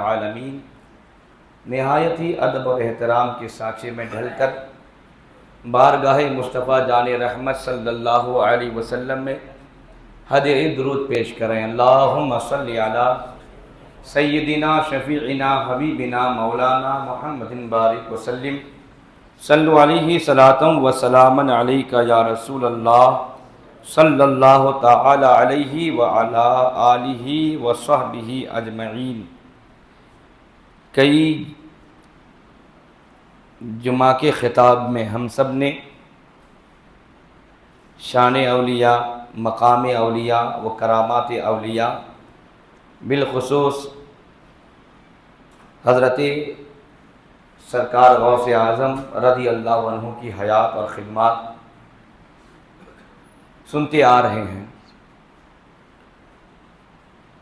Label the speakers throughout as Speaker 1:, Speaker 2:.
Speaker 1: عالمین نہایت ہی ادب اور احترام کے سانچے میں ڈھل کر بارگاہ مصطفیٰ جان رحمت صلی اللہ علیہ وسلم میں ہدیہ درود پیش کریں۔ اللہم صلی علی سیدنا شفیعنا حبیبنا مولانا محمد بارک وسلم صلو علیہ صلاۃ و سلاما علیک یا رسول اللہ صلی اللہ تعالی علیہ وعلی آلہ وصحبہ اجمعین۔ کئی جمعہ کے خطاب میں ہم سب نے شان اولیاء، مقام اولیاء و کرامات اولیاء، بالخصوص حضرت سرکار غوث اعظم رضی اللہ عنہ کی حیات اور خدمات سنتے آ رہے ہیں۔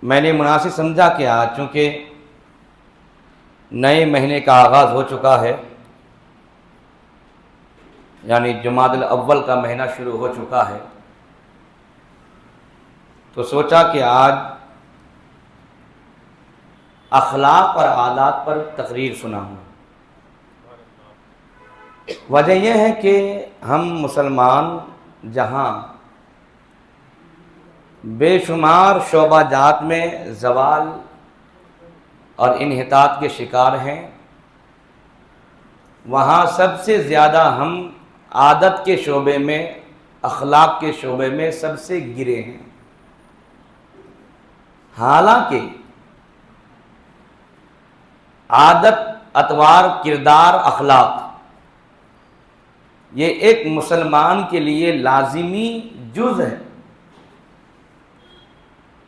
Speaker 1: میں نے مناسب سمجھا کہ آج چونکہ نئے مہینے کا آغاز ہو چکا ہے، یعنی جمادی الاول کا مہینہ شروع ہو چکا ہے، تو سوچا کہ آج اخلاق اور عادات پر تقریر سناؤں۔ وجہ یہ ہے کہ ہم مسلمان جہاں بے شمار شعبہ جات میں زوال اور انحطاط کے شکار ہیں، وہاں سب سے زیادہ ہم عادت کے شعبے میں، اخلاق کے شعبے میں سب سے گرے ہیں۔ حالانکہ عادت، اطوار، کردار، اخلاق یہ ایک مسلمان کے لیے لازمی جز ہے۔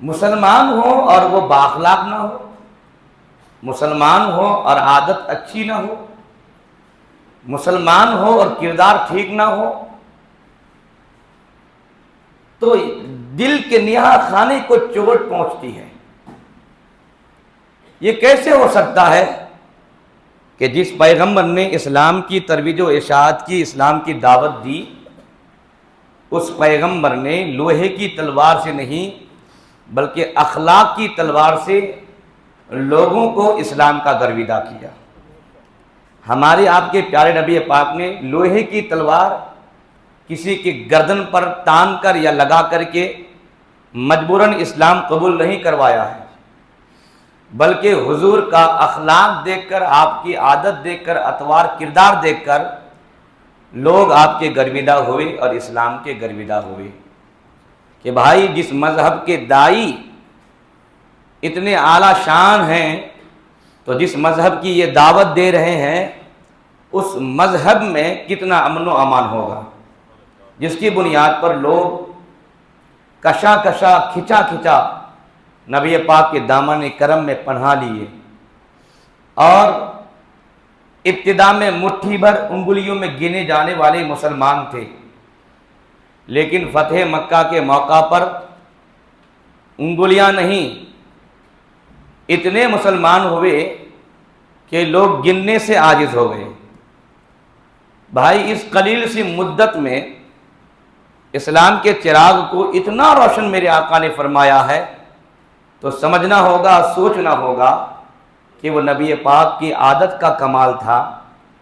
Speaker 1: مسلمان ہو اور وہ بااخلاق نہ ہو، مسلمان ہو اور عادت اچھی نہ ہو، مسلمان ہو اور کردار ٹھیک نہ ہو، تو دل کے نہا خانے کو چوٹ پہنچتی ہے۔ یہ کیسے ہو سکتا ہے کہ جس پیغمبر نے اسلام کی ترویج و اشاعت کی، اسلام کی دعوت دی، اس پیغمبر نے لوہے کی تلوار سے نہیں بلکہ اخلاق کی تلوار سے لوگوں کو اسلام کا گرویدہ کیا۔ ہمارے آپ کے پیارے نبی پاک نے لوہے کی تلوار کسی کی گردن پر تان کر یا لگا کر کے مجبوراً اسلام قبول نہیں کروایا ہے، بلکہ حضور کا اخلاق دیکھ کر، آپ کی عادت دیکھ کر، اطوار، کردار دیکھ کر لوگ آپ کے گرویدہ ہوئے اور اسلام کے گرویدہ ہوئے کہ بھائی جس مذہب کے داعی اتنے اعلیٰ شان ہیں، تو جس مذہب کی یہ دعوت دے رہے ہیں، اس مذہب میں کتنا امن و امان ہوگا، جس کی بنیاد پر لوگ کشا کشا، کھچا کھچا نبی پاک کے دامن کرم میں پناہ لیے، اور ابتدا میں مٹھی بھر انگلیوں میں گنے جانے والے مسلمان تھے، لیکن فتح مکہ کے موقع پر انگلیاں نہیں، اتنے مسلمان ہوئے کہ لوگ گننے سے عاجز ہو گئے۔ بھائی اس قلیل سی مدت میں اسلام کے چراغ کو اتنا روشن میرے آقا نے فرمایا ہے، تو سمجھنا ہوگا، سوچنا ہوگا کہ وہ نبی پاک کی عادت کا کمال تھا،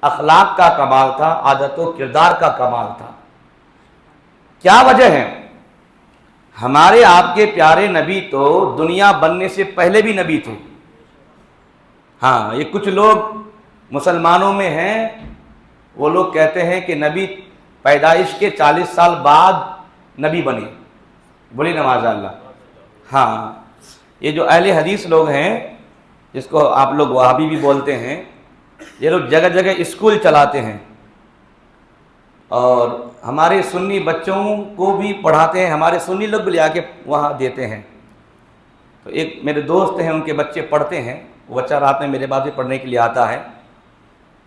Speaker 1: اخلاق کا کمال تھا، عادت و کردار کا کمال تھا۔ کیا وجہ ہے؟ ہمارے آپ کے پیارے نبی تو دنیا بننے سے پہلے بھی نبی تھے۔ ہاں، یہ کچھ لوگ مسلمانوں میں ہیں، وہ لوگ کہتے ہیں کہ نبی پیدائش کے 40 سال بعد نبی بنے، بولی نماز اللہ۔ ہاں، یہ جو اہل حدیث لوگ ہیں، جس کو آپ لوگ وہابی بھی بولتے ہیں، یہ لوگ جگہ جگہ اسکول چلاتے ہیں اور ہمارے سنی بچوں کو بھی پڑھاتے ہیں، ہمارے سنی لوگ بھی لے آ کے وہاں دیتے ہیں۔ تو ایک میرے دوست ہیں، ان کے بچے پڑھتے ہیں، وہ بچہ رات میں میرے پاس سے پڑھنے کے لیے آتا ہے،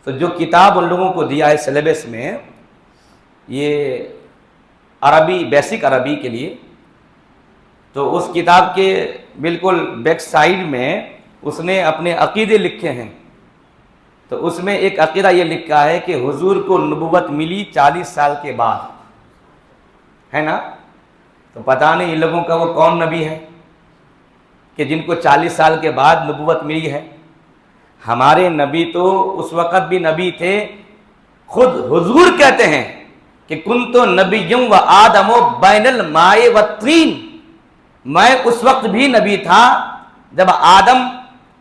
Speaker 1: تو جو کتاب ان لوگوں کو دیا ہے سلیبس میں، یہ عربی، بیسک عربی کے لیے، تو اس کتاب کے بالکل بیک سائیڈ میں اس نے اپنے عقیدے لکھے ہیں۔ تو اس میں ایک عقیدہ یہ لکھا ہے کہ حضور کو نبوت ملی 40 سال کے بعد، ہے نا؟ تو پتہ نہیں ان لوگوں کا وہ کون نبی ہے کہ جن کو 40 سال کے بعد نبوت ملی ہے۔ ہمارے نبی تو اس وقت بھی نبی تھے، خود حضور کہتے ہیں کہ کنت نبی و آدم بین الماء والطین، میں اس وقت بھی نبی تھا جب آدم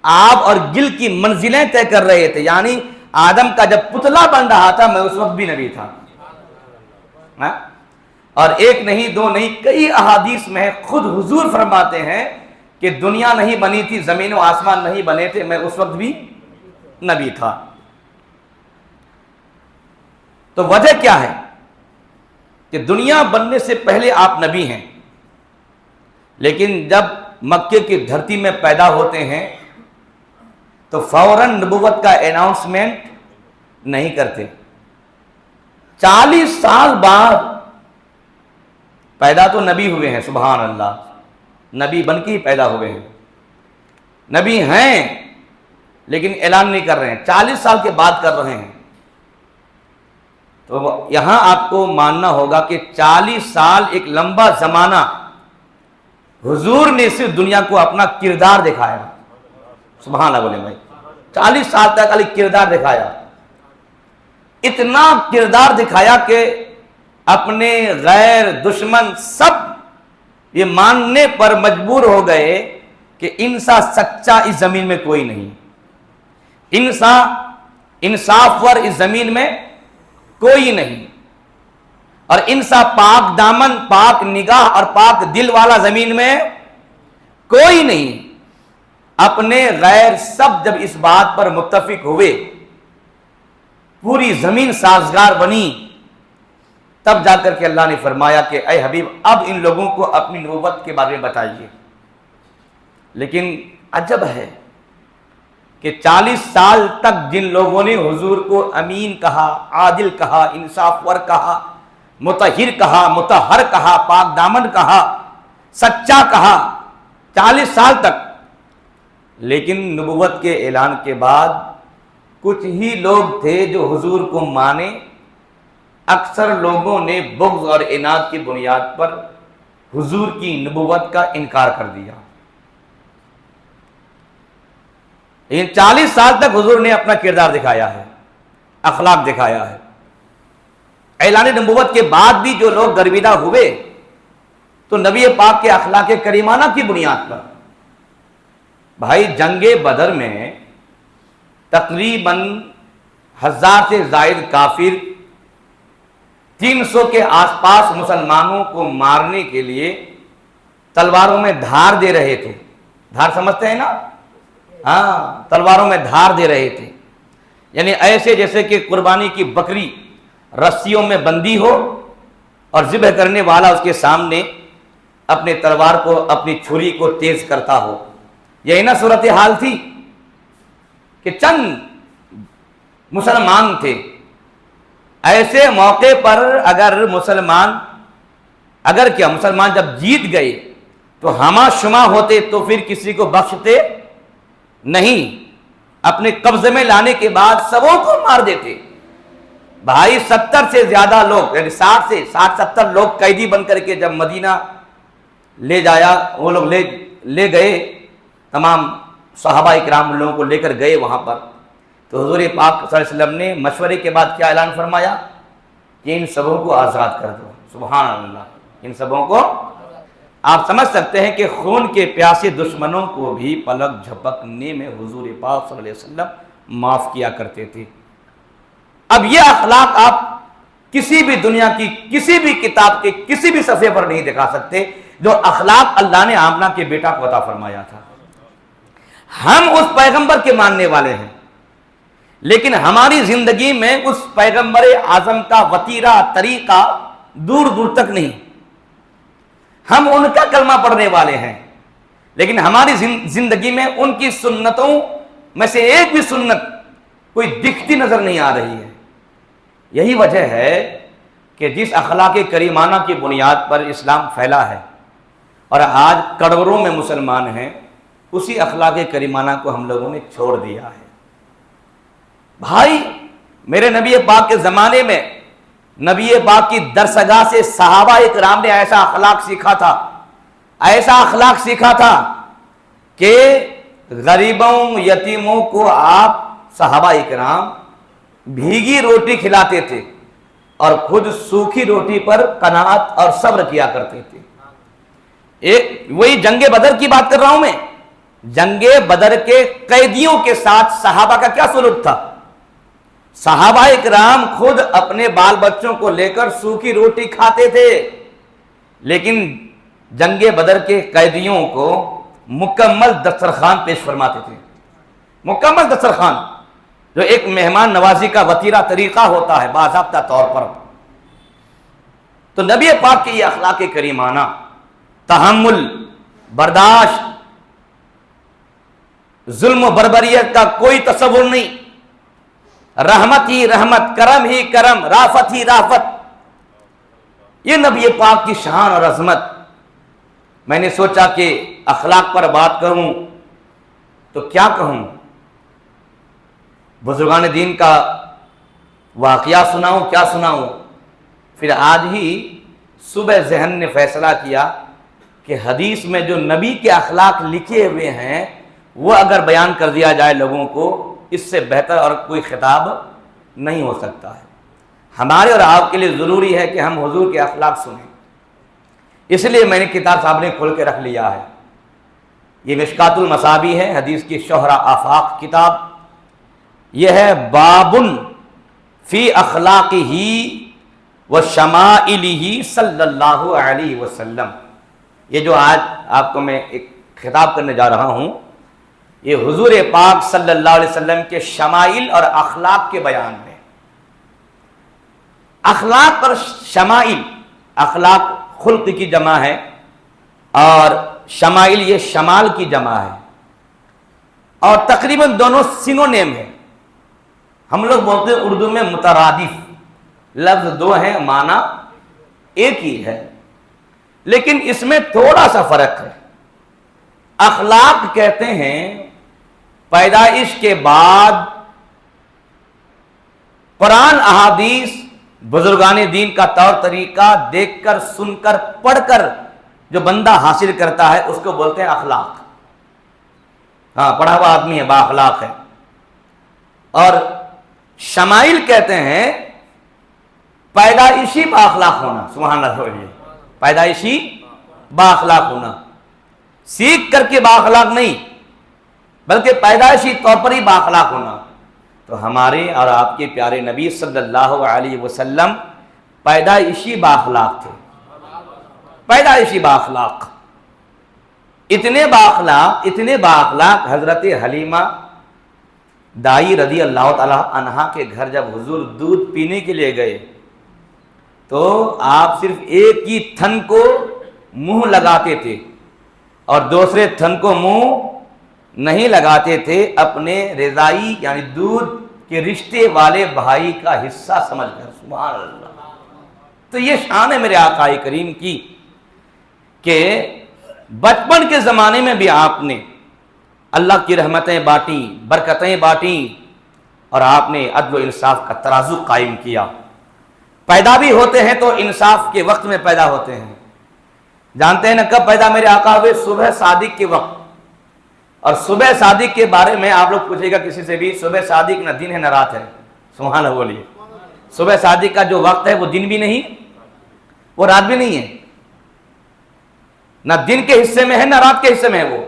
Speaker 1: آب اور گل کی منزلیں طے کر رہے تھے، یعنی آدم کا جب پتلا بن رہا تھا میں اس وقت بھی نبی تھا. اور ایک نہیں دو نہیں کئی احادیث میں خود حضور فرماتے ہیں کہ دنیا نہیں بنی تھی، زمین و آسمان نہیں بنے تھے، میں اس وقت بھی نبی تھا. تو وجہ کیا ہے کہ دنیا بننے سے پہلے آپ نبی ہیں، لیکن جب مکے کی دھرتی میں پیدا ہوتے ہیں تو فوراً نبوت کا اناؤنسمنٹ نہیں کرتے. 40 سال بعد پیدا تو نبی ہوئے ہیں، سبحان اللہ، نبی بن کے ہی پیدا ہوئے ہیں، نبی ہیں لیکن اعلان نہیں کر رہے ہیں، 40 سال کے بعد کر رہے ہیں. تو یہاں آپ کو ماننا ہوگا کہ 40 سال ایک لمبا زمانہ حضور نے صرف دنیا کو اپنا کردار دکھایا. سبحان اللہ بولے بھائی، 40 سال تک علی کردار دکھایا، اتنا کردار دکھایا کہ اپنے غیر دشمن سب یہ ماننے پر مجبور ہو گئے کہ انسا سچا اس زمین میں کوئی نہیں، انسا انصاف ور اس زمین میں کوئی نہیں، اور انسا پاک دامن پاک نگاہ اور پاک دل والا زمین میں کوئی نہیں. اپنے غیر سب جب اس بات پر متفق ہوئے، پوری زمین سازگار بنی، تب جا کر کے اللہ نے فرمایا کہ اے حبیب اب ان لوگوں کو اپنی نبوت کے بارے میں بتائیے. لیکن عجب ہے کہ 40 سال تک جن لوگوں نے حضور کو امین کہا، عادل کہا، انصاف ور کہا، مطہر کہا، مطہر کہا، پاک دامن کہا، سچا کہا، 40 سال تک، لیکن نبوت کے اعلان کے بعد کچھ ہی لوگ تھے جو حضور کو مانے. اکثر لوگوں نے بغض اور عناد کی بنیاد پر حضور کی نبوت کا انکار کر دیا. لیکن 40 سال تک حضور نے اپنا کردار دکھایا ہے، اخلاق دکھایا ہے. اعلان نبوت کے بعد بھی جو لوگ گرویدہ ہوئے تو نبی پاک کے اخلاق کریمانہ کی بنیاد پر. بھائی جنگ بدر میں تقریباً 1000 سے زائد کافر 300 کے آس پاس مسلمانوں کو مارنے کے لیے تلواروں میں دھار دے رہے تھے. دھار سمجھتے ہیں نا؟ ہاں، تلواروں میں دھار دے رہے تھے، یعنی ایسے جیسے کہ قربانی کی بکری رسیوں میں بندی ہو اور ذبح کرنے والا اس کے سامنے اپنے تلوار کو، اپنی چھری کو تیز کرتا ہو. یہی نا صورتحال تھی کہ چند مسلمان تھے. ایسے موقع پر اگر مسلمان جب جیت گئے تو ہما شما ہوتے تو پھر کسی کو بخشتے نہیں، اپنے قبضے میں لانے کے بعد سبوں کو مار دیتے. بھائی 70 سے زیادہ لوگ، یعنی 60-70 لوگ قیدی بن کر کے جب مدینہ لے جایا، وہ لوگ لے گئے، تمام صحابہ اکرام لوگوں کو لے کر گئے وہاں پر، تو حضور پاک صلی اللہ علیہ وسلم نے مشورے کے بعد کیا اعلان فرمایا کہ ان سبوں کو آزاد کر دو. سبحان اللہ، ان سبوں کو. آپ سمجھ سکتے ہیں کہ خون کے پیاسے دشمنوں کو بھی پلک جھپکنے میں حضور پاک صلی اللہ علیہ وسلم معاف کیا کرتے تھے. اب یہ اخلاق آپ کسی بھی دنیا کی کسی بھی کتاب کے کسی بھی صفحے پر نہیں دکھا سکتے جو اخلاق اللہ نے آمنہ کے بیٹا کو عطا فرمایا تھا. ہم اس پیغمبر کے ماننے والے ہیں، لیکن ہماری زندگی میں اس پیغمبر اعظم کا وتیرہ طریقہ دور دور تک نہیں. ہم ان کا کلمہ پڑھنے والے ہیں، لیکن ہماری زندگی میں ان کی سنتوں میں سے ایک بھی سنت کوئی دکھتی نظر نہیں آ رہی ہے. یہی وجہ ہے کہ جس اخلاق کریمانہ کی بنیاد پر اسلام پھیلا ہے اور آج کروڑوں میں مسلمان ہیں، اسی اخلاق کریمانہ کو ہم لوگوں نے چھوڑ دیا ہے. بھائی میرے نبی پاک کے زمانے میں نبی پاک کی درسگاہ سے صحابہ اکرام نے ایسا اخلاق سیکھا تھا کہ غریبوں یتیموں کو آپ صحابہ اکرام بھیگی روٹی کھلاتے تھے اور خود سوکھی روٹی پر قناعت اور صبر کیا کرتے تھے۔ ایک وہی جنگ بدر کی بات کر رہا ہوں میں، جنگ بدر کے قیدیوں کے ساتھ صحابہ کا کیا سلوک تھا؟ صحابہ اکرام خود اپنے بال بچوں کو لے کر سوکھی روٹی کھاتے تھے، لیکن جنگ بدر کے قیدیوں کو مکمل دسترخوان پیش فرماتے تھے، مکمل دسترخوان، جو ایک مہمان نوازی کا وتیرہ طریقہ ہوتا ہے باضابطہ طور پر۔ تو نبی پاک کے یہ اخلاق کریمانہ، تحمل، برداشت، ظلم و بربریت کا کوئی تصور نہیں، رحمت ہی رحمت، کرم ہی کرم، رافت ہی رافت، یہ نبی پاک کی شان اور عظمت۔ میں نے سوچا کہ اخلاق پر بات کروں تو کیا کہوں، بزرگان دین کا واقعہ سناؤں، کیا سناؤں؟ پھر آج ہی صبح ذہن نے فیصلہ کیا کہ حدیث میں جو نبی کے اخلاق لکھے ہوئے ہیں وہ اگر بیان کر دیا جائے لوگوں کو، اس سے بہتر اور کوئی خطاب نہیں ہو سکتا ہے۔ ہمارے اور آپ کے لیے ضروری ہے کہ ہم حضور کے اخلاق سنیں، اس لیے میں نے کتاب صاحب نے کھول کے رکھ لیا ہے۔ یہ مشکات المصابیح ہے، حدیث کی شہرہ آفاق کتاب۔ یہ ہے بابن فی اخلاقہ و شمائلہ صلی اللہ علیہ وسلم۔ یہ جو آج آپ کو میں ایک خطاب کرنے جا رہا ہوں، یہ حضور پاک صلی اللہ علیہ وسلم کے شمائل اور اخلاق کے بیان میں۔ اخلاق اور شمائل، اخلاق خلق کی جمع ہے اور شمائل یہ شمال کی جمع ہے، اور تقریباً دونوں سینونیم ہیں۔ ہم لوگ بولتے ہیں اردو میں مترادف، لفظ دو ہیں، معنی ایک ہی ہے، لیکن اس میں تھوڑا سا فرق ہے۔ اخلاق کہتے ہیں پیدائش کے بعد قرآن احادیث بزرگان دین کا طور طریقہ دیکھ کر، سن کر، پڑھ کر جو بندہ حاصل کرتا ہے اس کو بولتے ہیں اخلاق۔ ہاں، پڑھا ہوا آدمی ہے، با اخلاق ہے۔ اور شمائل کہتے ہیں پیدائشی با اخلاق ہونا۔ سبحان اللہ بولیے، پیدائشی با اخلاق ہونا، سیکھ کر کے با اخلاق نہیں، بلکہ پیدائشی طور پر ہی با اخلاق ہونا۔ تو ہمارے اور آپ کے پیارے نبی صلی اللہ علیہ وسلم پیدائشی با اخلاق تھے، پیدائشی با اخلاق، اتنے با اخلاق حضرت حلیمہ دائی رضی اللہ تعالی عنہا کے گھر جب حضور دودھ پینے کے لیے گئے تو آپ صرف ایک ہی تھن کو منہ لگاتے تھے اور دوسرے تھن کو منہ نہیں لگاتے تھے، اپنے رضائی یعنی دودھ کے رشتے والے بھائی کا حصہ سمجھ کر۔ سبحان اللہ! تو یہ شان ہے میرے آقا کریم کی کہ بچپن کے زمانے میں بھی آپ نے اللہ کی رحمتیں بانٹیں، برکتیں بانٹیں، اور آپ نے عدل و انصاف کا ترازو قائم کیا۔ پیدا بھی ہوتے ہیں تو انصاف کے وقت میں پیدا ہوتے ہیں۔ جانتے ہیں نا کب پیدا میرے آقا ہوئے؟ صبح صادق کے وقت۔ اور صبح صادق کے بارے میں آپ لوگ پوچھے گا کسی سے بھی، صبح صادق نہ دن ہے نہ رات ہے۔ سبحان اللہ بولیے۔ صبح صادق کا جو وقت ہے وہ دن بھی نہیں، وہ رات بھی نہیں ہے، نہ دن کے حصے میں ہے نہ رات کے حصے میں ہے وہ۔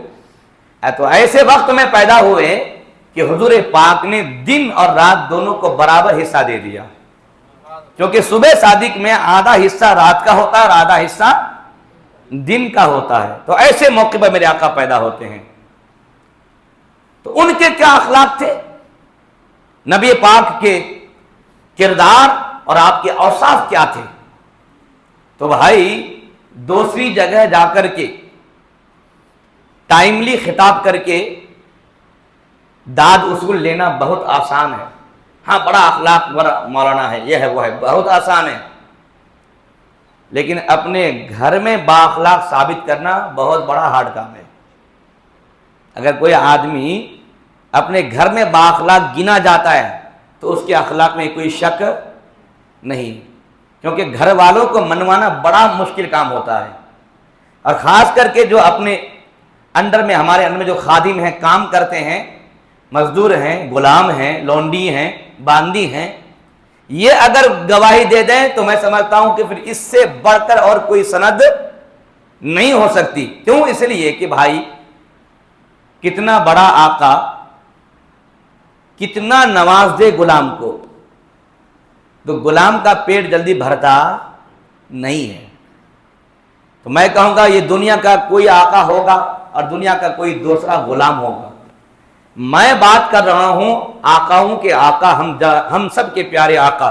Speaker 1: تو ایسے وقت میں پیدا ہوئے کہ حضور پاک نے دن اور رات دونوں کو برابر حصہ دے دیا، کیونکہ صبح صادق میں آدھا حصہ رات کا ہوتا ہے اور آدھا حصہ دن کا ہوتا ہے۔ تو ایسے موقع پر میرے آقا پیدا ہوتے ہیں۔ تو ان کے کیا اخلاق تھے؟ نبی پاک کے کردار اور آپ کے اوصاف کیا تھے؟ تو بھائی دوسری جگہ جا کر کے ٹائملی خطاب کر کے داد اصول لینا بہت آسان ہے۔ ہاں بڑا اخلاق مولانا ہے، یہ ہے وہ ہے، بہت آسان ہے، لیکن اپنے گھر میں با اخلاق ثابت کرنا بہت بڑا ہارڈ کام ہے۔ اگر کوئی آدمی اپنے گھر میں با اخلاق گنا جاتا ہے تو اس کے اخلاق میں کوئی شک نہیں، کیونکہ گھر والوں کو منوانا بڑا مشکل کام ہوتا ہے، اور خاص کر کے جو اپنے انڈر میں ہمارے انڈر میں جو خادم ہیں، کام کرتے ہیں، مزدور ہیں، غلام ہیں، لونڈی ہیں، باندی ہیں، یہ اگر گواہی دے دیں تو میں سمجھتا ہوں کہ پھر اس سے بڑھ کر اور کوئی سند نہیں ہو سکتی۔ کیوں؟ اس لیے کہ بھائی کتنا بڑا آقا کتنا نواز دے غلام کو، تو غلام کا پیٹ جلدی بھرتا نہیں ہے۔ تو میں کہوں گا یہ دنیا کا کوئی آقا ہوگا اور دنیا کا کوئی دوسرا غلام ہوگا، میں بات کر رہا ہوں آقاؤں کے آقا، ہم سب کے پیارے آقا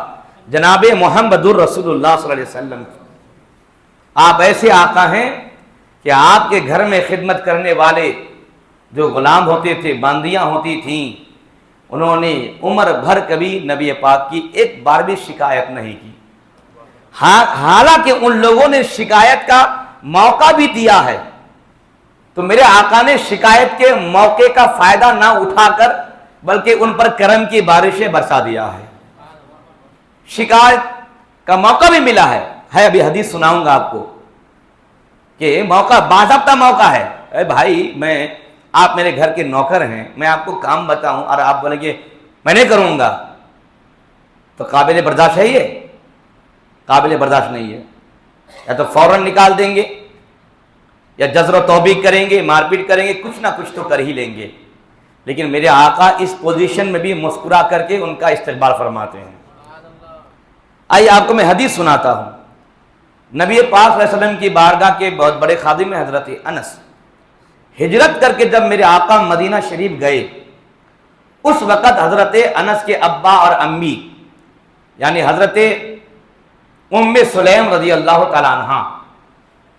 Speaker 1: جناب محمد الرسول اللہ صلی اللہ علیہ وسلم۔ آپ ایسے آقا ہیں کہ آپ کے گھر میں خدمت کرنے والے جو غلام ہوتے تھے، باندیاں ہوتی تھیں، انہوں نے عمر بھر کبھی نبی پاک کی ایک بار بھی شکایت نہیں کی، حالانکہ ان لوگوں نے شکایت کا موقع بھی دیا ہے، تو میرے آقا نے شکایت کے موقع کا فائدہ نہ اٹھا کر بلکہ ان پر کرم کی بارشیں برسا دیا ہے۔ شکایت کا موقع بھی ملا ہے، ابھی حدیث سناؤں گا آپ کو کہ موقع باضابطہ موقع ہے۔ اے بھائی آپ میرے گھر کے نوکر ہیں، میں آپ کو کام بتاؤں اور آپ بولیں گے میں نہیں کروں گا، تو قابل برداشت ہے؟ یہ قابل برداشت نہیں ہے۔ یا تو فوراً نکال دیں گے، یا جزر و توبیخ کریں گے، مار پیٹ کریں گے، کچھ نہ کچھ تو کر ہی لیں گے۔ لیکن میرے آقا اس پوزیشن میں بھی مسکرا کر کے ان کا استقبال فرماتے ہیں۔ آئیے آپ کو میں حدیث سناتا ہوں۔ نبی پاک صلی اللہ علیہ وسلم کی بارگاہ کے بہت بڑے خادم ہیں حضرت انس، ہجرت کر کے جب میرے آقا مدینہ شریف گئے، اس وقت حضرت انس کے ابا اور امی یعنی حضرت ام سلیم رضی اللہ تعالیٰ عنہ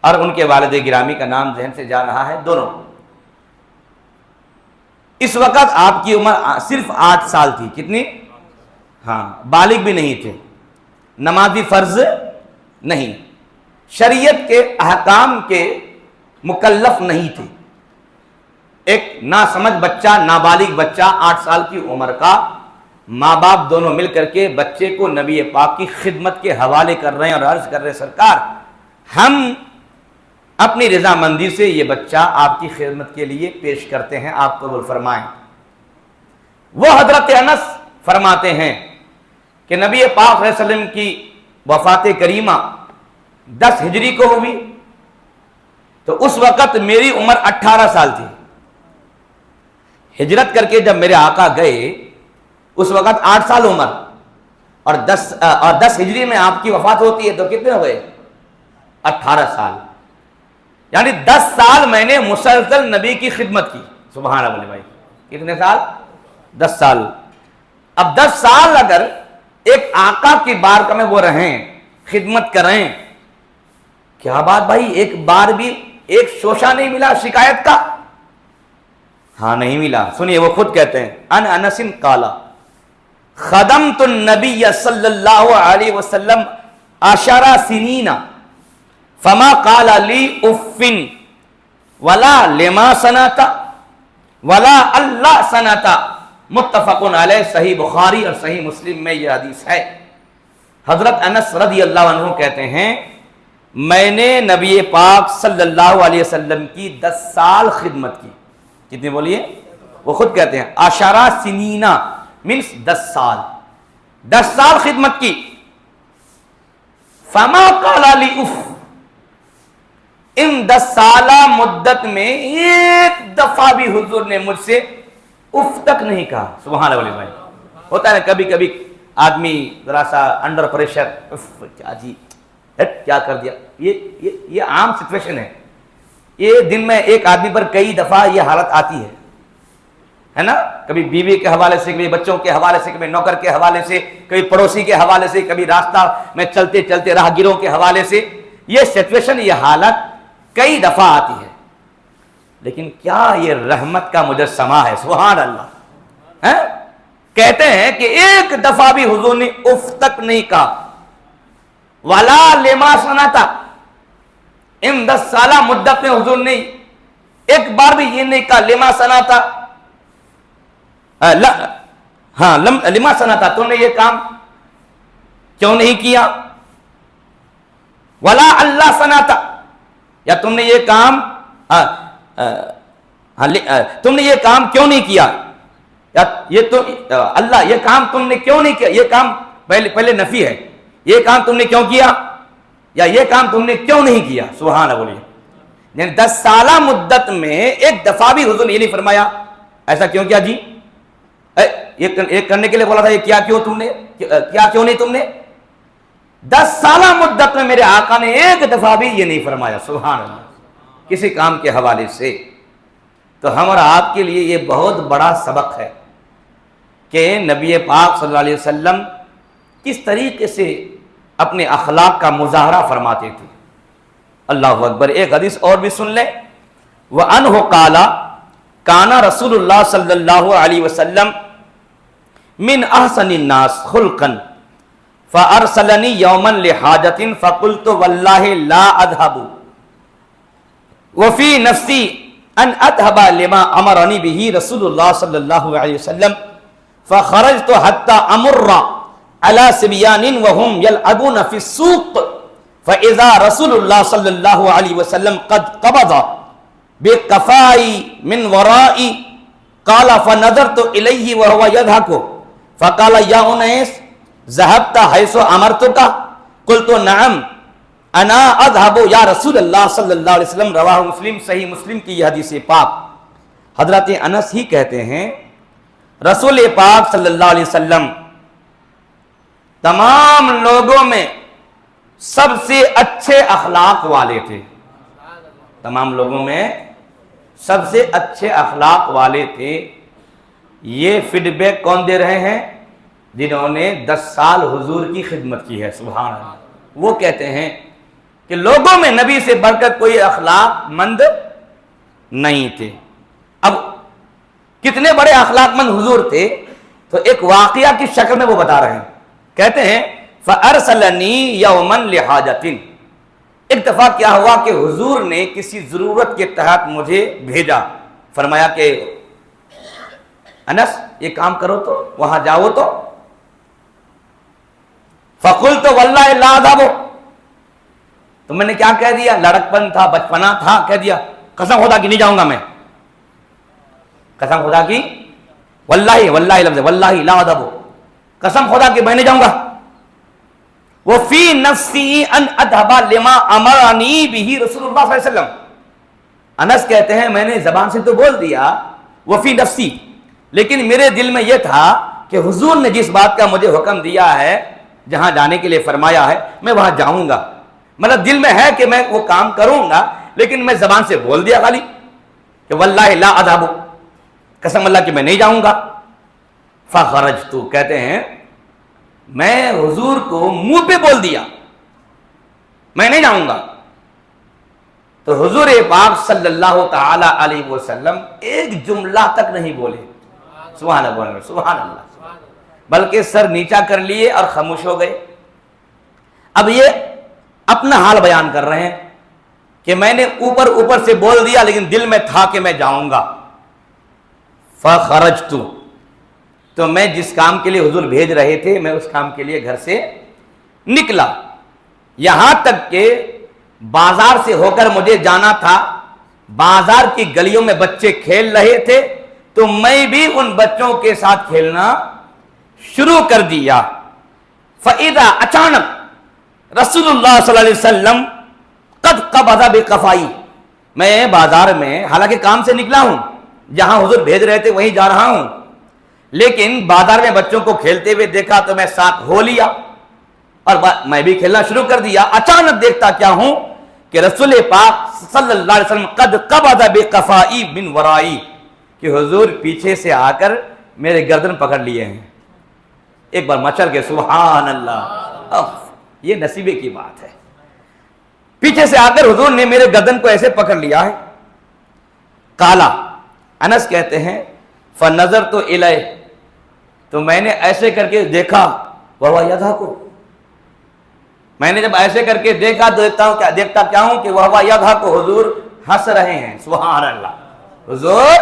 Speaker 1: اور ان کے والد گرامی کا نام ذہن سے جا رہا ہے، دونوں اس وقت آپ کی عمر صرف 8 سال تھی۔ کتنی؟ بالغ بھی نہیں تھے، نمازی فرض نہیں، شریعت کے احکام کے مکلف نہیں تھے۔ ایک ناسمجھ بچہ، نابالغ بچہ 8 سال کی عمر کا، ماں باپ دونوں مل کر کے بچے کو نبی پاک کی خدمت کے حوالے کر رہے ہیں اور عرض کر رہے ہیں سرکار ہم اپنی رضامندی سے یہ بچہ آپ کی خدمت کے لیے پیش کرتے ہیں، آپ قبول فرمائیں۔ وہ حضرت انس فرماتے ہیں کہ نبی پاک صلی اللہ علیہ وسلم کی وفات کریمہ 10 ہجری کو ہوئی، تو اس وقت میری عمر 18 سال تھی۔ ہجرت کر کے جب میرے آقا گئے اس وقت 8 سال عمر، اور 10 ہجری میں آپ کی وفات ہوتی ہے، تو کتنے ہوئے؟ 18 سال، یعنی 10 سال میں نے مسلسل نبی کی خدمت کی۔ سبحان اللہ بھائی، کتنے سال؟ 10 سال۔ اب 10 سال اگر ایک آقا کی بارگاہ میں وہ رہیں، خدمت کریں، کیا بات بھائی، ایک بار بھی ایک شوشہ نہیں ملا شکایت کا؟ نہیں ملا۔ سنیے وہ خود کہتے ہیں، ان انس قال خدمت النبی صلی اللہ علیہ وسلم 10 سنین فما قال لی اف ولا لما صنعت ولا اللہ صنعت، متفق علیہ، صحیح بخاری اور صحیح مسلم میں یہ حدیث ہے۔ حضرت انس رضی اللہ عنہ کہتے ہیں میں نے نبی پاک صلی اللہ علیہ وسلم کی 10 سال خدمت کی۔ کتنے بولیے؟ وہ خود کہتے ہیں 10 سنین مینس 10 سال، 10 سال خدمت کی۔ فما قال لی اف، ان 10 سالہ مدت میں ایک دفعہ بھی حضور نے مجھ سے اف تک نہیں کہا۔ سبحان اللہ بھائی، ہوتا ہے کبھی کبھی آدمی ذرا سا انڈر پریشر، اف کیا جی کیا کر دیا، یہ عام سچویشن ہے۔ یہ دن میں ایک آدمی پر کئی دفعہ یہ حالت آتی ہے نا، کبھی بیوی کے حوالے سے، کبھی بچوں کے حوالے سے، کبھی نوکر کے حوالے سے، کبھی پڑوسی کے حوالے سے، کبھی راستہ میں چلتے چلتے راہ گیروں کے حوالے سے، یہ سچویشن، یہ حالت کئی دفعہ آتی ہے۔ لیکن کیا یہ رحمت کا مجسمہ ہے؟ سبحان اللہ۔ کہتے ہیں کہ ایک دفعہ بھی حضور نے اف تک نہیں کہا، ولا لما صنعت، ان 10 سالہ مدت میں حضور نے ایک بار بھی یہ نہیں کہا لما صنعت، لما صنعت، تم نے یہ کام کیوں نہیں کیا، ولا اللہ صنعت، یا تم نے یہ کام تم نے یہ کام کیوں نہیں کیا، یا یہ تو اللہ یہ کام تم نے کیوں نہیں کیا، یہ کام پہلے نفی ہے، یہ کام تم نے کیوں کیا، یا یہ کام تم نے کیوں نہیں کیا. سبحان اللہ بولیے. یعنی 10 سالہ مدت میں ایک دفعہ بھی حضور نے یہ نہیں فرمایا ایسا کیوں کیا جی، یہ کرنے کے لیے بولا تھا، یہ کیا کیوں تم نے، کیا کیوں نہیں تم نے. 10 سالہ مدت میں میرے آقا نے ایک دفعہ بھی یہ نہیں فرمایا. سبحان اللہ. کسی کام کے حوالے سے. تو ہم اور آپ کے لیے یہ بہت بڑا سبق ہے کہ نبی پاک صلی اللہ علیہ وسلم کس طریقے سے اپنے اخلاق کا مظاہرہ فرماتے تھے. اللہ اکبر. ایک حدیث اور بھی سن لیں. وَأَنْهُ قَالَ كَانَ رسول اللہ صلی اللہ علیہ وسلم من احسن الناس خلقا فارسلنی یوما لحاجت فقلت واللہ لا اذهب وفی نفسی ان اذهب لما امرنی به رسول اللہ صلی اللہ علیہ وسلم فخرجت حتى امر على صبيان وهم يلعبون في السوق فاذا رسول اللہ صلی اللہ علیہ وسلم قد قبض بقفائی من ورائی قال فنظرت الیہ وهو يضحك فقال یا انیس ذهبت حیث امرتک قلت نعم انا اذهب یا رسول اللہ صلی اللہ علیہ وسلم. رواہ مسلم. صحیح مسلم کی یہ حدیث پاک. حضرت انس ہی کہتے ہیں رسول پاک صلی اللہ علیہ وسلم تمام لوگوں میں سب سے اچھے اخلاق والے تھے. تمام لوگوں میں سب سے اچھے اخلاق والے تھے. یہ فیڈ بیک کون دے رہے ہیں؟ جنہوں نے 10 سال حضور کی خدمت کی ہے. سبحان اللہ. وہ کہتے ہیں کہ لوگوں میں نبی سے بڑھ کر کوئی اخلاق مند نہیں تھے. اب کتنے بڑے اخلاق مند حضور تھے تو ایک واقعہ کی شکل میں وہ بتا رہے ہیں. کہتے ہیں فَأَرْسَلَنِي يَوْمًا لِحَاجَةٍ. ایک دفعہ کیا ہوا کہ حضور نے کسی ضرورت کے تحت مجھے بھیجا. فرمایا کہ انس یہ کام کرو تو وہاں جاؤ تو. فقلت واللہ لا اذهب. تو میں نے کیا کہہ دیا؟ لڑکپن تھا، بچپنا تھا. کہہ دیا قسم خدا کی نہیں جاؤں گا میں. قسم خدا کی واللہ لفظ واللہ لا اذهب. قسم خدا کی میں نہیں جاؤں گا. وفی نفسی ان اذهب لما امرنی به رسول اللہ صلی اللہ علیہ وسلم. انس کہتے ہیں میں نے زبان سے تو بول دیا وفی نفسی، لیکن میرے دل میں یہ تھا کہ حضور نے جس بات کا مجھے حکم دیا ہے، جہاں جانے کے لیے فرمایا ہے، میں وہاں جاؤں گا. مطلب دل میں ہے کہ میں وہ کام کروں گا، لیکن میں زبان سے بول دیا خالی کہ واللہ لا اذهب، قسم اللہ کہ میں نہیں جاؤں گا. فخرجت. کہتے ہیں میں حضور کو منہ پہ بول دیا میں نہیں جاؤں گا. تو حضور پاک صلی اللہ تعالی علیہ وسلم ایک جملہ تک نہیں بولے. سبحان اللہ سبحان اللہ. بلکہ سر نیچا کر لیے اور خاموش ہو گئے. اب یہ اپنا حال بیان کر رہے ہیں کہ میں نے اوپر سے بول دیا لیکن دل میں تھا کہ میں جاؤں گا. فخرجت. تو میں جس کام کے لیے حضور بھیج رہے تھے میں اس کام کے لیے گھر سے نکلا. یہاں تک کہ بازار سے ہو کر مجھے جانا تھا. بازار کی گلیوں میں بچے کھیل رہے تھے تو میں بھی ان بچوں کے ساتھ کھیلنا شروع کر دیا. فَإِذَا اچانک رسول اللہ صلی اللہ علیہ وسلم قد قبض بقفائی. میں بازار میں حالانکہ کام سے نکلا ہوں، جہاں حضور بھیج رہے تھے وہیں جا رہا ہوں، لیکن بازار میں بچوں کو کھیلتے ہوئے دیکھا تو میں ساتھ ہو لیا اور میں بھی کھیلنا شروع کر دیا. اچانک دیکھتا کیا ہوں کہ رسول پاک صلی اللہ علیہ وسلم قد قبض بقفائی من ورائی، کہ حضور پیچھے سے آ کر میرے گردن پکڑ لیے ہیں. ایک بار مچل کے سبحان اللہ. یہ نصیبے کی بات ہے. پیچھے سے آ کر حضور نے میرے گردن کو ایسے پکڑ لیا ہے. کالا. انس کہتے ہیں فنظر تو الیہ. تو میں نے ایسے کر کے دیکھا وہو یضحک. میں نے جب ایسے کر کے دیکھا تو دیکھتا کیا ہوں کہ وہو یضحک، حضور ہنس رہے ہیں. سبحان اللہ. حضور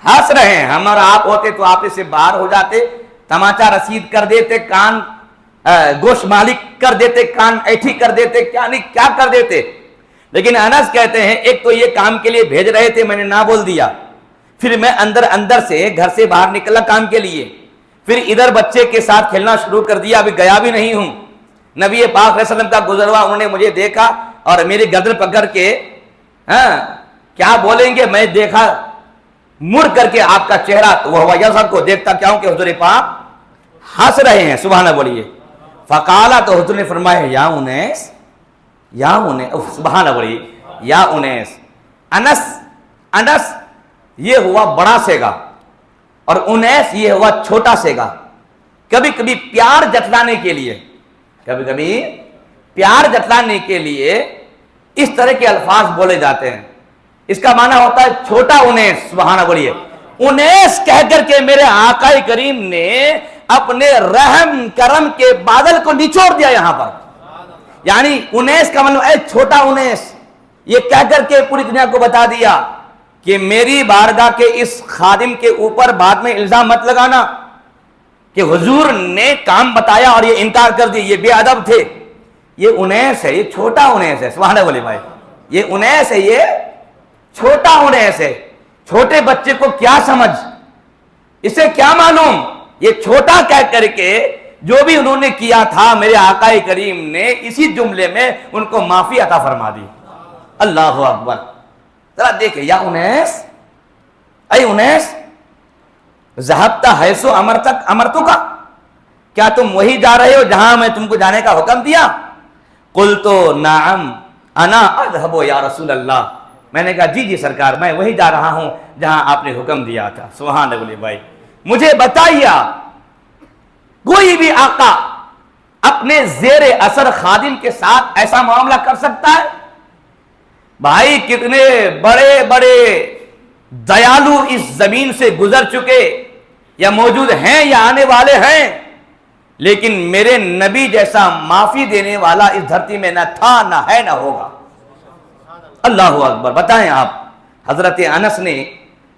Speaker 1: ہنس رہے ہیں. ہم اور آپ ہوتے تو آپ سے باہر ہو جاتے، تماچا رسید کر دیتے، کان گوش مالک کر دیتے، کان ایٹھی کر دیتے، کیا نہیں کیا کر دیتے. لیکن انس کہتے ہیں ایک تو یہ کام کے لیے بھیج رہے تھے، میں نے نہ بول دیا، پھر میں اندر سے گھر سے باہر نکلا کام کے لیے، پھر ادھر بچے کے ساتھ کھیلنا شروع کر دیا، ابھی گیا بھی نہیں ہوں، نبی پاک علیہ وسلم کا گزر ہوا، انہوں نے مجھے دیکھا اور میری گردن پکڑ کے کیا بولیں گے، میں دیکھا مڑ کر کے آپ کا چہرہ، تو وہ یزہب کو دیکھتا کیا ہوں کہ حضور پاک ہنس رہے ہیں، سبحانہ بولیے، فقالا، تو حضور نے فرمایا یا انیس، یا انیس، سبحانہ بولیے، یا انیس، انس یہ ہوا بڑا سیگا اور انیس یہ ہوا چھوٹا سیگا، کبھی کبھی پیار جتلانے کے لیے، کبھی کبھی پیار جتلانے کے لیے اس طرح کے الفاظ بولے جاتے ہیں، اس کا معنی ہوتا ہے چھوٹا انیس، سبحانہ بولیے، انیس کہہ کر کے میرے آقا کریم نے اپنے رحم کرم کے بادل کو نچوڑ دیا یہاں پر، یعنی انیس کا مطلب اے چھوٹا انیس، یہ کہہ کر کے پوری دنیا کو بتا دیا کہ میری بارگاہ کے اس خادم کے اوپر بعد میں الزام مت لگانا کہ حضور نے کام بتایا اور یہ انکار کر دی، یہ بے ادب تھے، یہ انیس ہے، یہ چھوٹا انیس ہے، سبحانہ بولے بھائی، یہ انیس ہے، یہ چھوٹا انیس ہے، چھوٹے بچے کو کیا سمجھ، اسے کیا معلوم، یہ چھوٹا کہہ کر کے جو بھی انہوں نے کیا تھا میرے آقا کریم نے اسی جملے میں ان کو معافی عطا فرما دی، اللہ اکبر، ذرا دیکھیں، یا انیس، اے انیس، ذہبت حیث امرتک، کیا تم وہی جا رہے ہو جہاں میں تم کو جانے کا حکم دیا؟ قلت نعم انا اذهب یا رسول اللہ، میں نے کہا جی سرکار، میں وہی جا رہا ہوں جہاں آپ نے حکم دیا تھا، سبحان اللہ بھائی، مجھے بتائیے کوئی بھی آقا اپنے زیر اثر خادم کے ساتھ ایسا معاملہ کر سکتا ہے؟ بھائی کتنے بڑے بڑے دیالو اس زمین سے گزر چکے یا موجود ہیں یا آنے والے ہیں، لیکن میرے نبی جیسا معافی دینے والا اس دھرتی میں نہ تھا، نہ ہے، نہ ہوگا، اللہ اکبر۔ بتائیں آپ، حضرت انس نے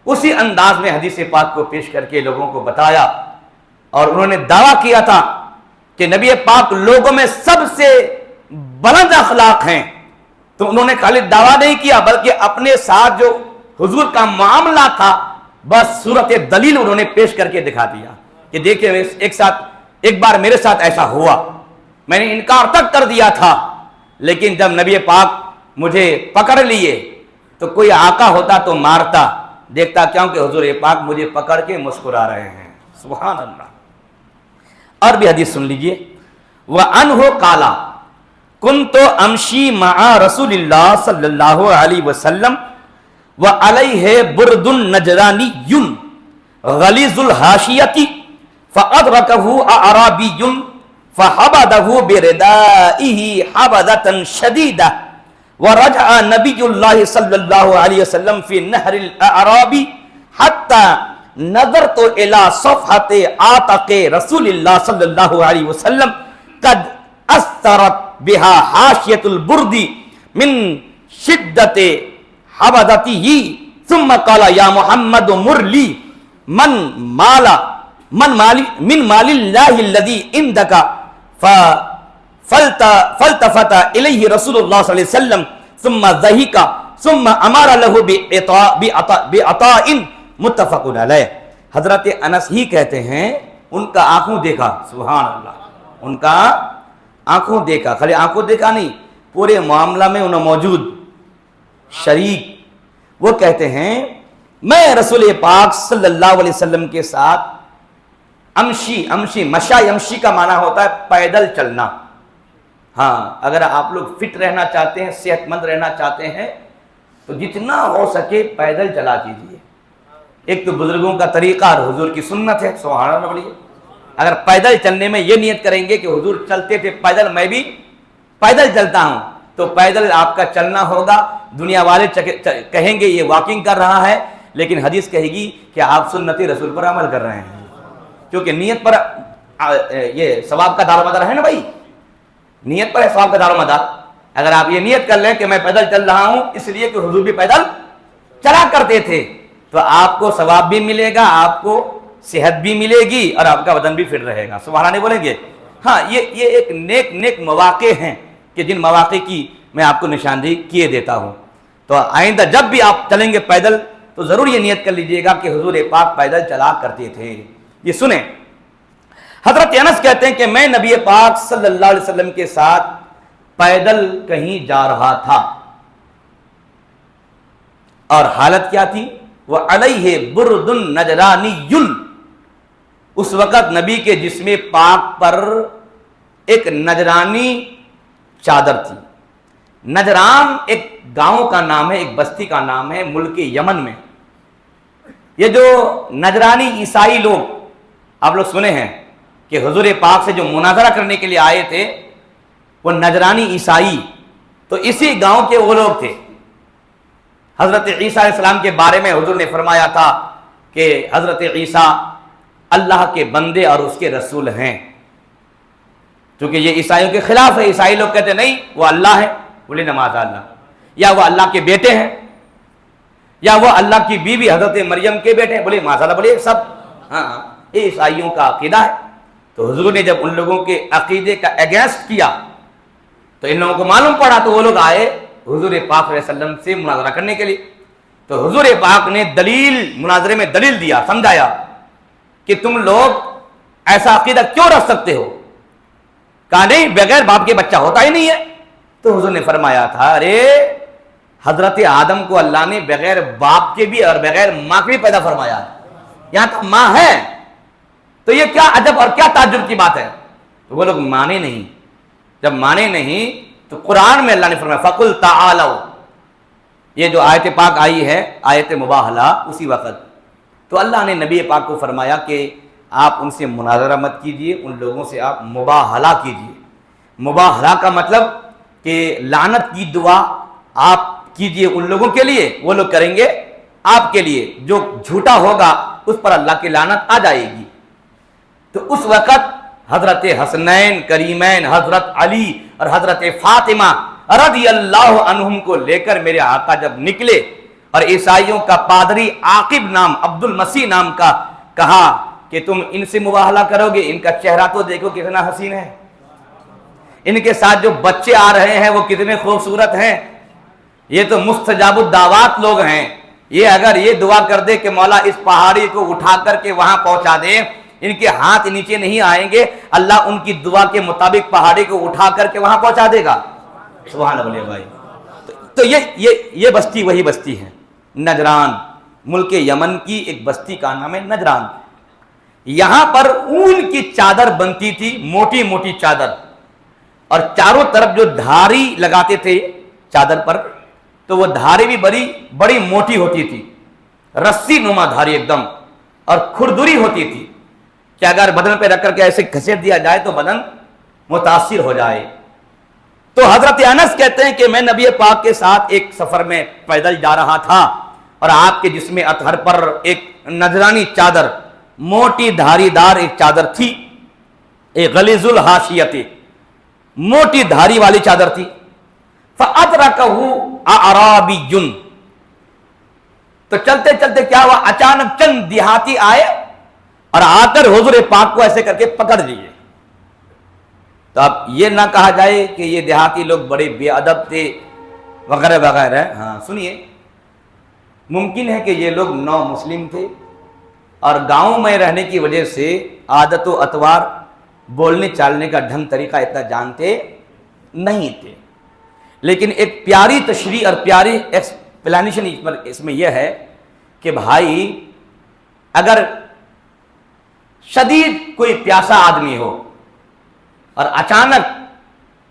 Speaker 1: اسی انداز میں حدیث پاک کو پیش کر کے لوگوں کو بتایا، اور انہوں نے دعویٰ کیا تھا کہ نبی پاک لوگوں میں سب سے بلند اخلاق ہیں، تو انہوں نے خالی دعویٰ نہیں کیا بلکہ اپنے ساتھ جو حضور کا معاملہ تھا بس صورت دلیل انہوں نے پیش کر کے دکھا دیا کہ دیکھیں ایک بار میرے ساتھ ایسا ہوا، میں نے انکار تک کر دیا تھا، لیکن جب نبی پاک مجھے پکڑ لیے تو کوئی آقا ہوتا تو مارتا، دیکھتا کیوں کہ حضور پاک مجھے پکڑ کے مسکرا رہے ہیں، سبحان اللہ۔ اور بھی حدیث سن لیجئے، وَأَنْهُ قَالَ كُنْتُ أَمْشِي مَعَ رَسُولِ اللَّهِ صلی اللہ علیہ وسلم وَعَلَيْهِ بُرْدٌ نَجْرَانِيٌّ غَلِيظُ الْحَاشِيَةِ فَأَدْرَكَهُ أَعْرَابِيٌّ فَحَبَدَهُ بِرِدَائِهِ حَبَدَةً شَدِيدَةً وَرَجَعَ نَبِيُّ اللَّهِ صلی اللہ علیہ وسلم فِي نَهْرِ الْأَعْرَابِ حَتَّى نَظَرْتُ إِلَى صَفْحَةِ عَاتِقِ رسول اللہ صلی اللہ علیہ وسلم قد اثرت بها حاشیة البرد من شدة حبدته ثم قال یا محمد مر لی من مال اللہ الذي عندك فالتفت الیہ رسول اللہ صلی اللہ علیہ وسلم ثم ضحك ثم امر له بعطاء متفق علیہ۔ حضرت انس ہی کہتے ہیں ان کا آنکھوں دیکھا، سبحان اللہ، ان کا آنکھوں دیکھا، خالی آنکھوں دیکھا نہیں، پورے معاملہ میں انہوں موجود شریک، وہ کہتے ہیں میں رسول پاک صلی اللہ علیہ وسلم کے ساتھ امشی مشا یمشی کا معنی ہوتا ہے پیدل چلنا، ہاں اگر آپ لوگ فٹ رہنا چاہتے ہیں، صحت مند رہنا چاہتے ہیں تو جتنا ہو سکے پیدل چلا کیجیے، ایک تو بزرگوں کا طریقہ اور حضور کی سنت ہے، سبحان اللہ بولیے۔ اگر پیدل چلنے میں یہ نیت کریں گے کہ حضور چلتے تھے پیدل، میں بھی پیدل چلتا ہوں، تو پیدل آپ کا چلنا ہوگا، دنیا والے کہیں گے یہ واکنگ کر رہا ہے، لیکن حدیث کہے گی کہ آپ سنت رسول پر عمل کر رہے ہیں، کیونکہ نیت پر یہ ثواب کا دار و مدار ہے نا بھائی، نیت پر ہے ثواب کا دار و مدار۔ اگر آپ یہ نیت کر لیں کہ میں پیدل چل رہا ہوں اس لیے کہ حضور بھی پیدل چلا کرتے تھے، تو آپ کو ثواب بھی ملے گا، آپ کو صحت بھی ملے گی اور آپ کا بدن بھی فٹ رہے گا، سبحان اللہ بولیں گے۔ ہاں یہ ایک نیک مواقع ہیں کہ جن مواقع کی میں آپ کو نشاندہی کیے دیتا ہوں۔ تو آئندہ جب بھی آپ چلیں گے پیدل تو ضرور یہ نیت کر لیجئے گا کہ حضور پاک پیدل چلا کرتے تھے۔ یہ سنیں، حضرت انس کہتے ہیں کہ میں نبی پاک صلی اللہ علیہ وسلم کے ساتھ پیدل کہیں جا رہا تھا، اور حالت کیا تھی؟ وَعَلَيْهِ بُرْدٌ نَجْرَانِيٌّ، اس وقت نبی کے جسم پاک پر ایک نجرانی چادر تھی۔ نجران ایک گاؤں کا نام ہے، ایک بستی کا نام ہے ملک یمن میں۔ یہ جو نجرانی عیسائی لوگ آپ لوگ سنے ہیں کہ حضور پاک سے جو مناظرہ کرنے کے لیے آئے تھے وہ نجرانی عیسائی، تو اسی گاؤں کے وہ لوگ تھے۔ حضرت عیسیٰ علیہ السلام کے بارے میں حضور نے فرمایا تھا کہ حضرت عیسیٰ اللہ کے بندے اور اس کے رسول ہیں، چونکہ یہ عیسائیوں کے خلاف ہے۔ عیسائی لوگ کہتے نہیں وہ اللہ ہے، بولے نماز اللہ، یا وہ اللہ کے بیٹے ہیں، یا وہ اللہ کی بیوی حضرت مریم کے بیٹے ہیں، بولے ماشاء اللہ، بولے سب ہاں یہ عیسائیوں کا عقیدہ ہے۔ تو حضور نے جب ان لوگوں کے عقیدے کا اگینسٹ کیا تو ان لوگوں کو معلوم پڑا، تو وہ لوگ آئے حضور پاک علیہ وسلم سے مناظرہ کرنے کے لیے۔ تو حضور پاک نے مناظرے میں دلیل دیا، سمجھایا کہ تم لوگ ایسا عقیدہ کیوں رکھ سکتے ہو؟ کہا نہیں، بغیر باپ کے بچہ ہوتا ہی نہیں ہے۔ تو حضور نے فرمایا تھا ارے حضرت آدم کو اللہ نے بغیر باپ کے بھی اور بغیر ماں کے بھی پیدا فرمایا ہے، یہاں تک ماں ہے، تو یہ کیا عجب اور کیا تعجب کی بات ہے؟ تو وہ لوگ مانے نہیں۔ جب مانے نہیں تو قرآن میں اللہ نے فرمایا فَقُلْ تَعَالَوْا، یہ جو آیت پاک آئی ہے آیت مباہلہ اسی وقت، تو اللہ نے نبی پاک کو فرمایا کہ آپ ان سے مناظرہ مت کیجئے، ان لوگوں سے آپ مباہلہ کیجئے۔ مباہلہ کا مطلب کہ لعنت کی دعا آپ کیجئے ان لوگوں کے لیے، وہ لوگ کریں گے آپ کے لیے، جو جھوٹا ہوگا اس پر اللہ کی لعنت آ جائے گی۔ تو اس وقت حضرت حسنین کریمین، حضرت علی اور حضرت فاطمہ رضی اللہ عنہم کو لے کر میرے آقا جب نکلے، اور عیسائیوں کا پادری عاقب نام، عبد المسیح نام کا، کہا کہ تم ان سے مباہلہ کرو گے، ان کا چہرہ تو دیکھو کتنا حسین ہے، ان کے ساتھ جو بچے آ رہے ہیں وہ کتنے خوبصورت ہیں، یہ تو مستجاب الدعوات لوگ ہیں، یہ اگر یہ دعا کر دے کہ مولا اس پہاڑی کو اٹھا کر کے وہاں پہنچا دے، ان کے ہاتھ نیچے نہیں آئیں گے، اللہ ان کی دعا کے مطابق پہاڑی کو اٹھا کر کے وہاں پہنچا دے گا۔ سبحان اللہ بھائی۔ تو یہ بستی وہی بستی ہے نجران، ملک یمن کی ایک بستی کا نام ہے نجران۔ یہاں پر اون کی چادر بنتی تھی، موٹی موٹی چادر، اور چاروں طرف جو دھاری لگاتے تھے چادر پر، تو وہ دھاری بھی بڑی موٹی ہوتی تھی، رسی نما دھاری ایک دم، اور کھردری ہوتی تھی کہ اگر بدن پہ رکھ کر کے ایسے گھسیٹ دیا جائے تو بدن متاثر ہو جائے۔ تو حضرت انس کہتے ہیں کہ میں نبی پاک کے ساتھ ایک سفر میں پیدل جا رہا تھا، اور آپ کے جسم اطہر پر ایک نجرانی چادر، موٹی دھاری دار ایک چادر تھی، ایک غلیظ الحاشیۃ، موٹی دھاری والی چادر تھی۔ فَأَدْرَكَهُ أَعْرَابِيٌّ، تو چلتے چلتے کیا ہوا، اچانک چند دیہاتی آئے اور آ کر حضور پاک کو ایسے کر کے پکڑ لیے۔ تو اب یہ نہ کہا جائے کہ یہ دیہاتی لوگ بڑے بے ادب تھے وغیرہ وغیرہ۔ ہاں سنیے، ممکن ہے کہ یہ لوگ نو مسلم تھے اور گاؤں میں رہنے کی وجہ سے عادت و اطوار، بولنے چالنے کا ڈھنگ طریقہ اتنا جانتے نہیں تھے، لیکن ایک پیاری تشریح اور پیاری ایکسپلینیشن اس میں یہ ہے کہ بھائی اگر شدید کوئی پیاسا آدمی ہو اور اچانک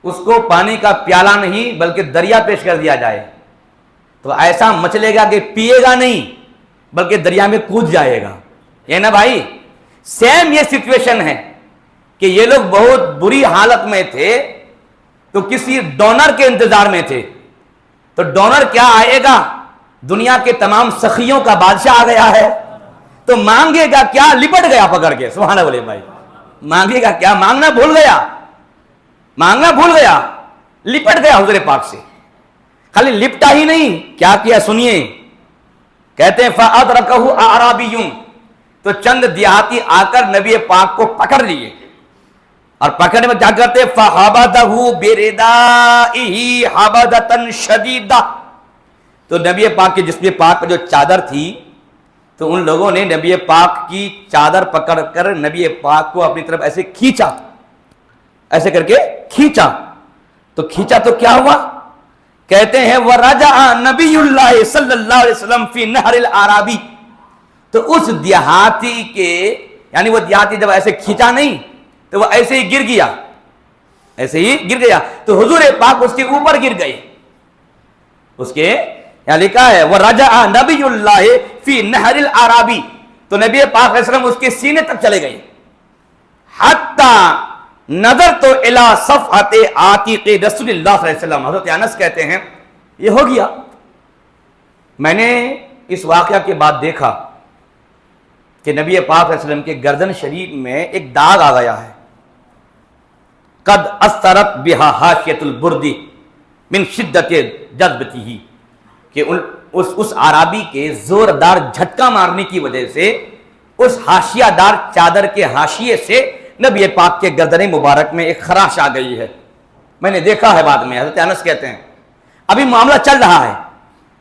Speaker 1: اس کو پانی کا پیالہ نہیں بلکہ دریا پیش کر دیا جائے تو ایسا مچلے گا کہ پیے گا نہیں بلکہ دریا میں کود جائے گا، یہ نا بھائی۔ سیم یہ سچویشن ہے کہ یہ لوگ بہت بری حالت میں تھے تو کسی ڈونر کے انتظار میں تھے، تو ڈونر کیا آئے گا، دنیا کے تمام سخیوں کا بادشاہ آ گیا ہے، تو مانگے گا کیا، لپٹ گیا پکڑ کے۔ سبحان اللہ بھائی، مانگے گا کیا، مانگنا بھول گیا، لپٹ گیا حضور پاک سے۔ خالی لپٹا ہی نہیں، کیا کیا سنیے، کہتے ہیں اور پکڑنے میں کیا کرتے فَحَبَدَهُ بِرِدَائِهِ حَبَدَةً شَدِيدَةً. تو نبی پاک کے جسم پاک پر جو چادر تھی تو ان لوگوں نے نبی پاک کی چادر پکڑ کر نبی پاک کو اپنی طرف ایسے کھینچا، ایسے کر کے کھینچا. تو کھینچا تو کیا ہوا؟ کہتے ہیں وَرَجَعَ نَبِيُّ اللَّهِ صلی اللہ علیہ وسلم فی نہر العرابی. تو اس دیہاتی کے، یعنی وہ دیہاتی جب ایسے کھینچا نہیں تو وہ ایسے ہی گر گیا، ایسے ہی گر گیا. تو حضور پاک اس کے اوپر گر گئے. اس کے یہاں لکھا ہے وَرَجَعَ نَبِيُّ اللَّهِ فِي نَهْرِ الْأَعْرَابِ. تو نبی پاک علیہ السلام اس کے سینے تک چلے گئے. حَتَّى نظرت الی صفحۃ عاتق رسول اللہ صلی اللہ علیہ وسلم. حضرت انس کہتے ہیں یہ ہو گیا، میں نے اس واقعہ کے بعد دیکھا کہ نبی پاک علیہ وسلم کے گردن شریف میں ایک داغ آ گیا ہے. قد اثرت بها حاشیۃ البرد من شدت جذبتہ، کہ اس عرابی کے زوردار جھٹکا مارنے کی وجہ سے اس حاشیہ دار چادر کے حاشیے سے نبی پاک کے گردن مبارک میں ایک خراش آ گئی ہے. میں نے دیکھا ہے بعد میں. حضرت انس کہتے ہیں ابھی معاملہ چل رہا ہے،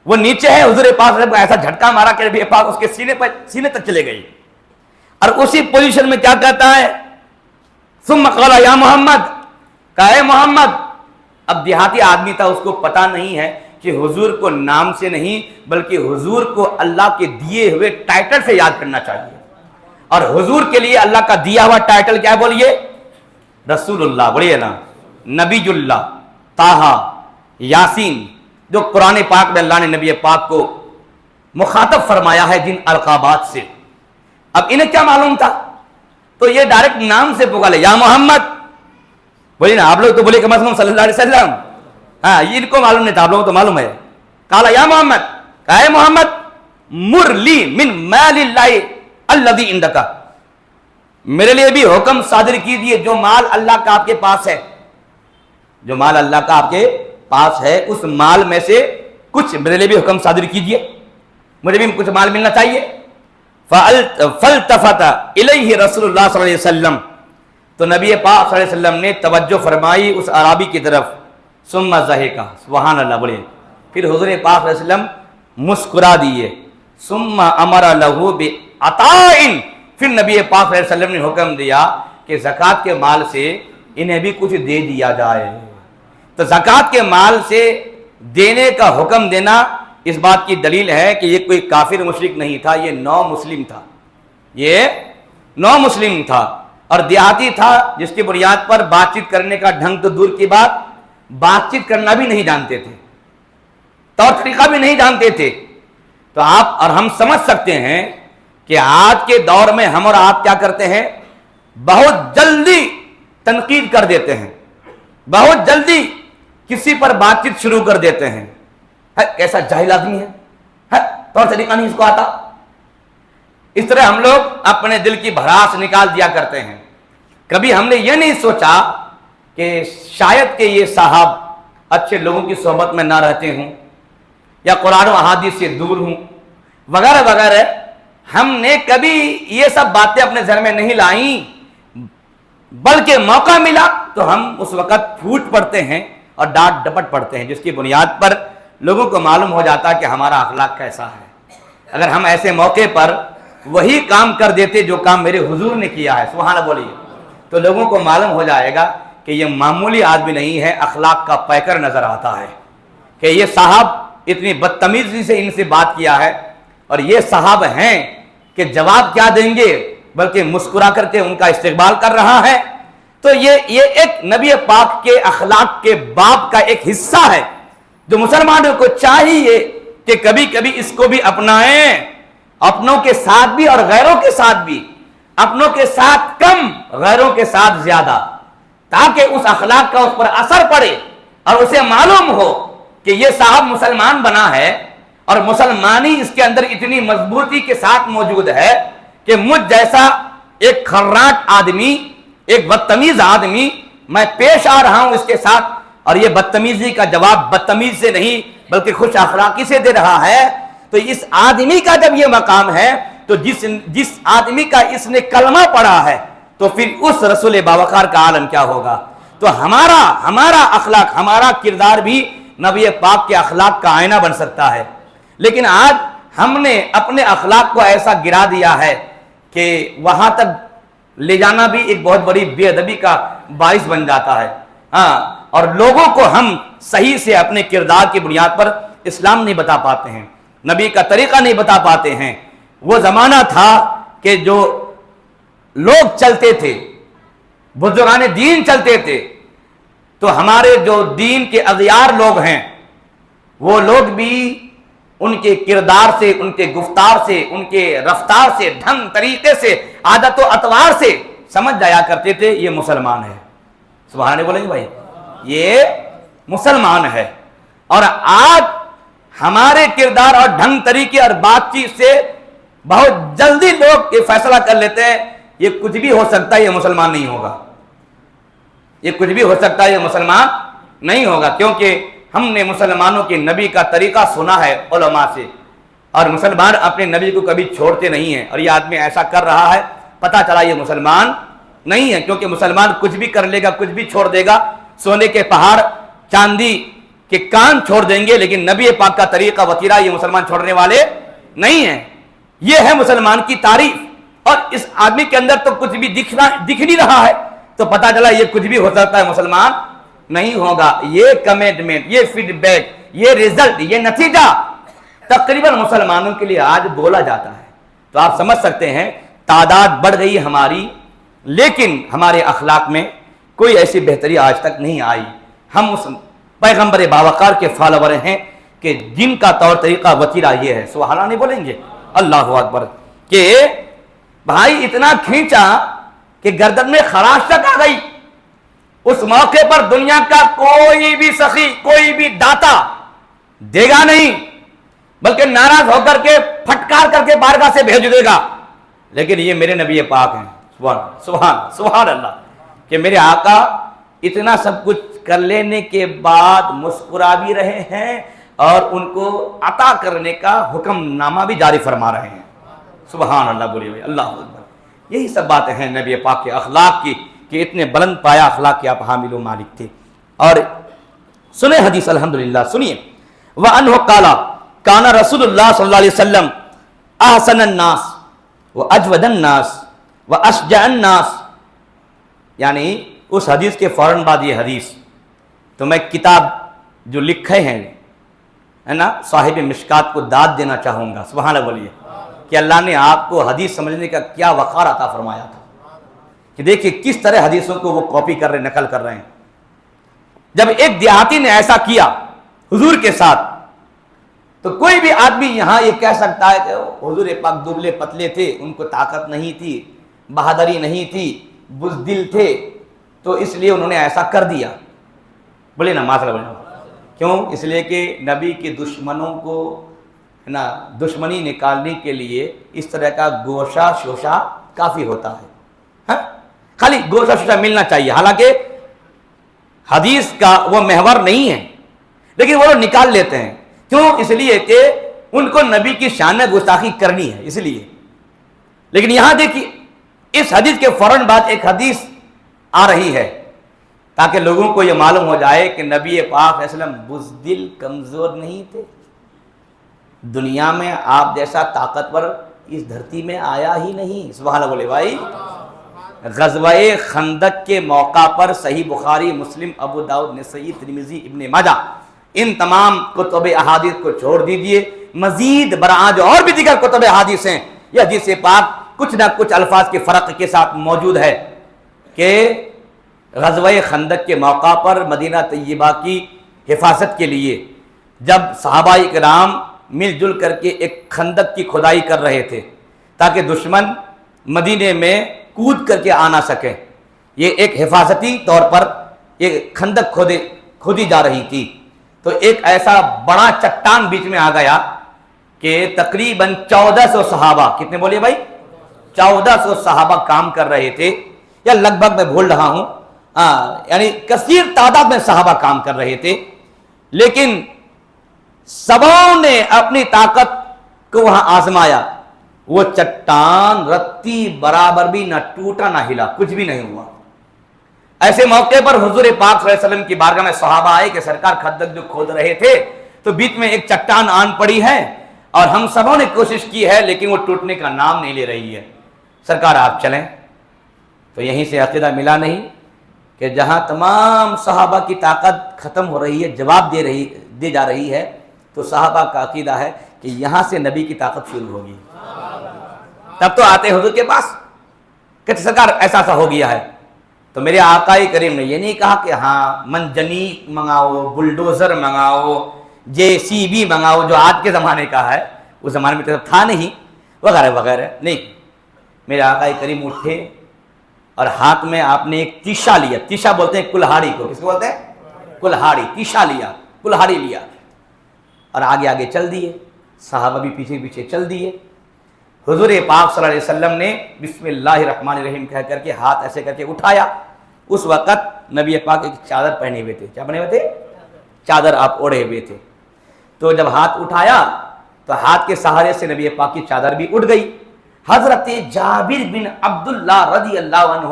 Speaker 1: وہ نیچے ہے، حضور پاک نے ایسا جھٹکا مارا کہ نبی پاک اس کے سینے تک چلے گئی. اور اسی پوزیشن میں کیا کہتا ہے ثم قال یا محمد، کہا اے محمد. اب دیہاتی آدمی تھا، اس کو پتا نہیں ہے کہ حضور کو نام سے نہیں بلکہ حضور کو اللہ کے دیے ہوئے ٹائٹل سے یاد کرنا چاہیے. اور حضور کے لیے اللہ کا دیا ہوا ٹائٹل کیا ہے بولیے؟ رسول اللہ. بولیے نا، نبی اللہ، طٰہٰ، یاسین، جو قرآن پاک میں اللہ نے نبی پاک کو مخاطب فرمایا ہے جن القابات سے. اب انہیں کیا معلوم تھا؟ تو یہ ڈائریکٹ نام سے پکارے یا محمد. بولیے نا، آپ لوگ تو بولے کہ مضمون صلی اللہ علیہ وسلم. ہاں، یہ ان کو معلوم نہیں تھا، آپ لوگوں کو تو معلوم ہے. کہا یا محمد، کہا اے محمد مر لی من مال اللہ الذی عندک، میرے لیے بھی حکم صادر کیجئے جو مال اللہ کا آپ کے پاس ہے، جو مال اللہ کا آپ کے پاس ہے اس مال میں سے کچھ میرے لیے بھی حکم صادر کیجئے، مجھے بھی کچھ مال ملنا چاہیے. فالتفت الیہ رسول اللہ صلی اللہ علیہ وسلم. تو نبی پاک صلی اللہ علیہ وسلم نے توجہ فرمائی اس عرابی کی طرف. ثم ضحک، سبحان اللہ. بولے پھر حضور پاک صلی اللہ علیہ وسلم مسکرا دیے. ثم امر لہ بعطاء، پھر نبی پاک صلی اللہ علیہ وسلم نے حکم دیا کہ زکوٰۃ کے مال سے انہیں بھی کچھ دے دیا جائے. تو زکوٰۃ کے مال سے دینے کا حکم دینا اس بات کی دلیل ہے کہ یہ کوئی کافر مشرک نہیں تھا، یہ نو مسلم تھا. یہ نو مسلم تھا اور دیہاتی تھا جس کی بنیاد پر بات چیت کرنے کا ڈھنگ تو دور کی بات، بات چیت کرنا بھی نہیں جانتے تھے، طور طریقہ بھی نہیں جانتے تھے. تو آپ اور ہم سمجھ سکتے ہیں کہ آج کے دور میں ہم اور آپ کیا کرتے ہیں، بہت جلدی تنقید کر دیتے ہیں، بہت جلدی کسی پر بات چیت شروع کر دیتے ہیں. کیسا جاہل آدمی ہے، طور طریقہ نہیں اس کو آتا. اس طرح ہم لوگ اپنے دل کی بھڑاس نکال دیا کرتے ہیں. کبھی ہم نے یہ نہیں سوچا کہ شاید کہ یہ صاحب اچھے لوگوں کی صحبت میں نہ رہتے ہوں یا قرآن و احادیث سے دور ہوں وغیرہ وغیرہ. ہم نے کبھی یہ سب باتیں اپنے ذہن میں نہیں لائیں، بلکہ موقع ملا تو ہم اس وقت پھوٹ پڑتے ہیں اور ڈانٹ ڈپٹ پڑتے ہیں، جس کی بنیاد پر لوگوں کو معلوم ہو جاتا کہ ہمارا اخلاق کیسا ہے. اگر ہم ایسے موقع پر وہی کام کر دیتے جو کام میرے حضور نے کیا ہے، سبحان اللہ بولیے، تو لوگوں کو معلوم ہو جائے گا کہ یہ معمولی آدمی نہیں ہے، اخلاق کا پیکر نظر آتا ہے. کہ یہ صاحب اتنی بدتمیزی سے ان سے بات کیا ہے، اور یہ صاحب ہیں کہ جواب کیا دیں گے بلکہ مسکرا کر کے ان کا استقبال کر رہا ہے. تو یہ ایک نبی پاک کے اخلاق کے باب کا ایک حصہ ہے جو مسلمانوں کو چاہیے کہ کبھی کبھی اس کو بھی اپنائیں، اپنوں کے ساتھ بھی اور غیروں کے ساتھ بھی، اپنوں کے ساتھ کم غیروں کے ساتھ زیادہ، تاکہ اس اخلاق کا اس پر اثر پڑے اور اسے معلوم ہو کہ یہ صاحب مسلمان بنا ہے اور مسلمانی اس کے اندر اتنی مضبوطی کے ساتھ موجود ہے کہ مجھ جیسا ایک کھراٹ آدمی، ایک بدتمیز آدمی میں پیش آ رہا ہوں اس کے ساتھ، اور یہ بدتمیزی کا جواب بدتمیز سے نہیں بلکہ خوش اخلاقی سے دے رہا ہے. تو اس آدمی کا جب یہ مقام ہے تو جس آدمی کا اس نے کلمہ پڑھا ہے، تو پھر اس رسول باوقار کا عالم کیا ہوگا؟ تو ہمارا اخلاق، ہمارا کردار بھی نبی پاک کے اخلاق کا آئینہ بن سکتا ہے. لیکن آج ہم نے اپنے اخلاق کو ایسا گرا دیا ہے کہ وہاں تک لے جانا بھی ایک بہت بڑی بے ادبی کا باعث بن جاتا ہے. اور لوگوں کو ہم صحیح سے اپنے کردار کی بنیاد پر اسلام نہیں بتا پاتے ہیں، نبی کا طریقہ نہیں بتا پاتے ہیں. وہ زمانہ تھا کہ جو لوگ چلتے تھے، بزرگان دین چلتے تھے، تو ہمارے جو دین کے اغیار لوگ ہیں وہ لوگ بھی ان کے کردار سے، ان کے گفتار سے، ان کے رفتار سے، ڈھنگ طریقے سے، عادت و اطوار سے سمجھ جایا کرتے تھے یہ مسلمان ہے. سبحان اللہ بولیں گے بھائی، یہ مسلمان ہے. اور آج ہمارے کردار اور ڈھنگ طریقے اور بات چیت سے بہت جلدی لوگ یہ فیصلہ کر لیتے ہیں یہ کچھ بھی ہو سکتا ہے، یہ مسلمان نہیں ہوگا، یہ کچھ بھی ہو سکتا ہے، یہ مسلمان نہیں ہوگا. کیونکہ ہم نے مسلمانوں کے نبی کا طریقہ سنا ہے علماء سے، اور مسلمان اپنے نبی کو کبھی چھوڑتے نہیں ہیں. اور یہ آدمی ایسا کر رہا ہے، پتہ چلا یہ مسلمان نہیں ہے. کیونکہ مسلمان کچھ بھی کر لے گا، کچھ بھی چھوڑ دے گا، سونے کے پہاڑ، چاندی کے کان چھوڑ دیں گے، لیکن نبی پاک کا طریقہ وطیرہ یہ مسلمان چھوڑنے والے نہیں ہیں. یہ ہے مسلمان کی تعریف. اور اس آدمی کے اندر تو کچھ بھی دکھ نہیں رہا ہے، تو پتہ چلا یہ کچھ بھی ہو سکتا ہے، مسلمان نہیں ہوگا. یہ کمٹمنٹ، یہ فیڈ بیک، یہ رزلٹ، یہ نتیجہ تقریباً مسلمانوں کے لیے آج بولا جاتا ہے. تو آپ سمجھ سکتے ہیں تعداد بڑھ گئی ہماری، لیکن ہمارے اخلاق میں کوئی ایسی بہتری آج تک نہیں آئی. ہم اس پیغمبر باوقار کے فالوور ہیں کہ جن کا طور طریقہ وطیرہ یہ ہے. سبحان اللہ نہیں بولیں گے؟ اللہ اکبر. کہ بھائی اتنا کھینچا کہ گردن میں خراش تک آ گئی. اس موقع پر دنیا کا کوئی بھی سخی، کوئی بھی داتا دے گا نہیں، بلکہ ناراض ہو کر کے پھٹکار کر کے بارگاہ سے بھیج دے گا. لیکن یہ میرے نبی پاک ہیں، سبحان اللہ، کہ میرے آقا اتنا سب کچھ کر لینے کے بعد مسکرا بھی رہے ہیں اور ان کو عطا کرنے کا حکم نامہ بھی جاری فرما رہے ہیں. سبحان اللہ بولیے بھائی، اللہ اکبر. یہی سب باتیں ہیں نبی پاک کے اخلاق کی کہ اتنے بلند پایا اخلاق کے آپ حامل و مالک تھے. اور سنیں حدیث، الحمدللہ سنیے. وَأَنْهُ قَالَ كَانَ رسول اللہ صلی اللہ علیہ وسلم احسن الناس وَأَجْوَدَ النَّاسِ وَأَشْجَعَ النَّاسِ. یعنی اس حدیث کے فوراً بعد یہ حدیث، تو میں کتاب جو لکھے ہیں ہے نا صاحب مشکات کو داد دینا چاہوں گا. سبحان اللہ بولیے کہ اللہ نے آپ کو حدیث سمجھنے کا کیا وقار عطا فرمایا تھا، کہ دیکھیں کس طرح حدیثوں کو وہ کاپی کر رہے، نقل کر رہے ہیں. جب ایک دیہاتی نے ایسا کیا حضور کے ساتھ، تو کوئی بھی آدمی یہاں یہ کہہ سکتا ہے کہ حضور پاک دبلے پتلے تھے، ان کو طاقت نہیں تھی، بہادری نہیں تھی، بزدل تھے، تو اس لیے انہوں نے ایسا کر دیا. بولے نا معذرت بولے. کیوں؟ اس لیے کہ نبی کے دشمنوں کو ہے نا دشمنی نکالنے کے لیے اس طرح کا گوشہ شوشہ کافی ہوتا ہے. ہاں خالی گوشہ شوشہ ملنا چاہیے، حالانکہ حدیث کا وہ محور نہیں ہے، لیکن وہ لوگ نکال لیتے ہیں. کیوں؟ اس لیے کہ ان کو نبی کی شان میں گستاخی کرنی ہے، اس لیے. لیکن یہاں دیکھیے اس حدیث کے فوراً بعد ایک حدیث آ رہی ہے تاکہ لوگوں کو یہ معلوم ہو جائے کہ نبی پاک علیہ السلام بزدل کمزور نہیں تھے. دنیا میں آپ جیسا طاقتور اس دھرتی میں آیا ہی نہیں. سبحان اللہ بولے بھائی. غزوہ خندق کے موقع پر صحیح بخاری، مسلم، ابو داؤد، نسائی، ترمذی، ابن ماجہ، ان تمام کتب احادیث کو چھوڑ دیجئے، مزید برآں جو اور بھی دیگر کتب احادیث ہیں، یہ حدیث پاک کچھ نہ کچھ الفاظ کے فرق کے ساتھ موجود ہے کہ غزوہ خندق کے موقع پر مدینہ طیبہ کی حفاظت کے لیے جب صحابہ کرام مل جل کر کے ایک خندق کی کھدائی کر رہے تھے تاکہ دشمن مدینے میں کود کر کے آ نہ سکے، یہ ایک حفاظتی طور پر یہ خندق کھودی جا رہی تھی، تو ایک ایسا بڑا چٹان بیچ میں آ گیا کہ تقریباً 1400 صحابہ، کتنے بولیے بھائی، 1400 صحابہ کام کر رہے تھے، یا لگ بھگ میں بھول رہا ہوں، یعنی کثیر تعداد میں صحابہ کام کر رہے تھے، لیکن سبوں نے اپنی طاقت کو وہاں آزمایا. وہ چٹان رتی برابر بھی نہ ٹوٹا نہ ہلا، کچھ بھی نہیں ہوا۔ ایسے موقع پر حضور پاک صلی اللہ علیہ وسلم کی بارگاہ میں صحابہ آئے کہ سرکار خندق جو کھود رہے تھے تو بیچ میں ایک چٹان آن پڑی ہے اور ہم سبوں نے کوشش کی ہے لیکن وہ ٹوٹنے کا نام نہیں لے رہی ہے، سرکار آپ چلیں۔ تو یہیں سے عقیدہ ملا نہیں کہ جہاں تمام صحابہ کی طاقت ختم ہو رہی ہے، جواب دے جا رہی ہے، تو صحابہ کا عقیدہ ہے کہ یہاں سے نبی کی طاقت شروع ہوگی۔ تب تو آتے حضور کے پاس کہ سرکار ایسا ایسا ہو گیا ہے۔ تو میرے آقا کریم نے یہ نہیں کہا کہ ہاں منجنیق منگاؤ، بلڈوزر منگاؤ، JCB منگاؤ جو آج کے زمانے کا ہے، اس زمانے میں تو تھا نہیں، وغیرہ وغیرہ نہیں۔ میرے آقا کریم اٹھے اور ہاتھ میں آپ نے ایک تیشا لیا، تیشا بولتے ہیں کلہاڑی کو، کس کو بولتے ہیں؟ کلہاڑی، تیشا لیا، کلہاڑی لیا اور آگے آگے چل دیے، صحابہ بھی پیچھے پیچھے چل دیے۔ حضور پاک صلی اللہ علیہ وسلم نے بسم اللہ الرحمن الرحیم کہہ کر کے ہاتھ ایسے کر کے اٹھایا۔ اس وقت نبی پاک ایک چادر پہنے ہوئے تھے، کیا پہنے ہوئے تھے؟ چادر آپ اوڑھے ہوئے تھے۔ تو جب ہاتھ اٹھایا تو ہاتھ کے سہارے سے نبی پاک کی چادر بھی اٹھ گئی۔ حضرت جابر بن عبداللہ رضی اللہ عنہ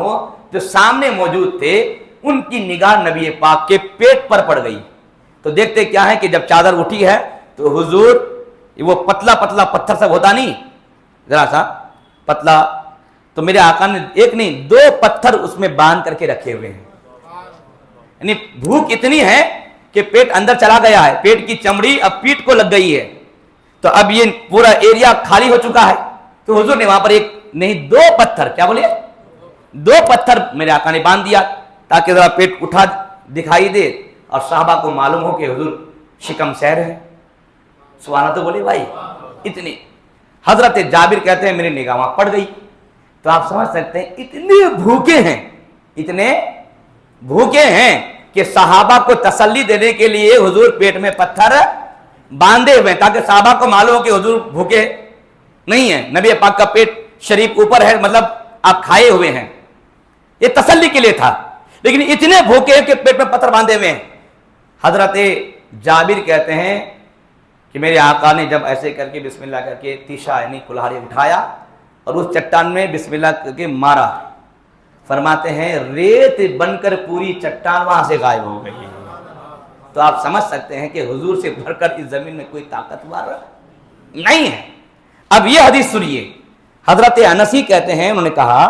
Speaker 1: جو سامنے موجود تھے، ان کی نگاہ نبی پاک کے پیٹ پر پڑ گئی۔ تو دیکھتے کیا ہے کہ جب چادر اٹھی ہے تو حضور وہ پتلا پتلا پتھر سب ہوتا نہیں، ذرا سا پتلا، تو میرے آقا نے ایک نہیں 2 پتھر اس میں باندھ کر کے رکھے ہوئے ہیں۔ یعنی بھوک اتنی ہے کہ پیٹ اندر چلا گیا ہے، پیٹ کی چمڑی اب پیٹ کو لگ گئی ہے، تو اب یہ پورا ایریا خالی ہو چکا ہے۔ تو حضور نے وہاں پر ایک نہیں 2 پتھر، کیا بولے 2 پتھر میرے آقا نے باندھ دیا تاکہ ذرا پیٹ اٹھا دکھائی دے اور صحابہ کو معلوم ہو کہ حضور شکم سیر ہے۔ سبحان تو بولے بھائی اتنے۔ حضرت جابر کہتے ہیں میری نگاہ وہاں پڑ گئی۔ تو آپ سمجھ سکتے ہیں اتنے بھوکے ہیں، اتنے بھوکے ہیں کہ صحابہ کو تسلی دینے کے لیے حضور پیٹ میں پتھر باندھے ہوئے تاکہ صحابہ کو معلوم ہو کہ حضور بھوکے نہیں ہیں، نبی پاک کا پیٹ شریف اوپر ہے، مطلب آپ کھائے ہوئے ہیں، یہ تسلی کے لیے تھا۔ لیکن اتنے بھوکے ہیں کہ پیٹ میں پتھر باندھے ہوئے ہیں۔ حضرت جابر کہتے ہیں کہ میرے آقا نے جب ایسے کر کے بسم اللہ کر کے تیشا یعنی کلہاڑی اٹھایا اور اس چٹان میں بسم اللہ کر کے مارا، فرماتے ہیں ریت بن کر پوری چٹان وہاں سے غائب ہو گئی۔ تو آپ سمجھ سکتے ہیں کہ حضور سے بڑھ کر اس زمین میں کوئی طاقتور نہیں ہے۔ اب یہ حدیث سنیے، حضرت انسی کہتے ہیں، انہوں نے کہا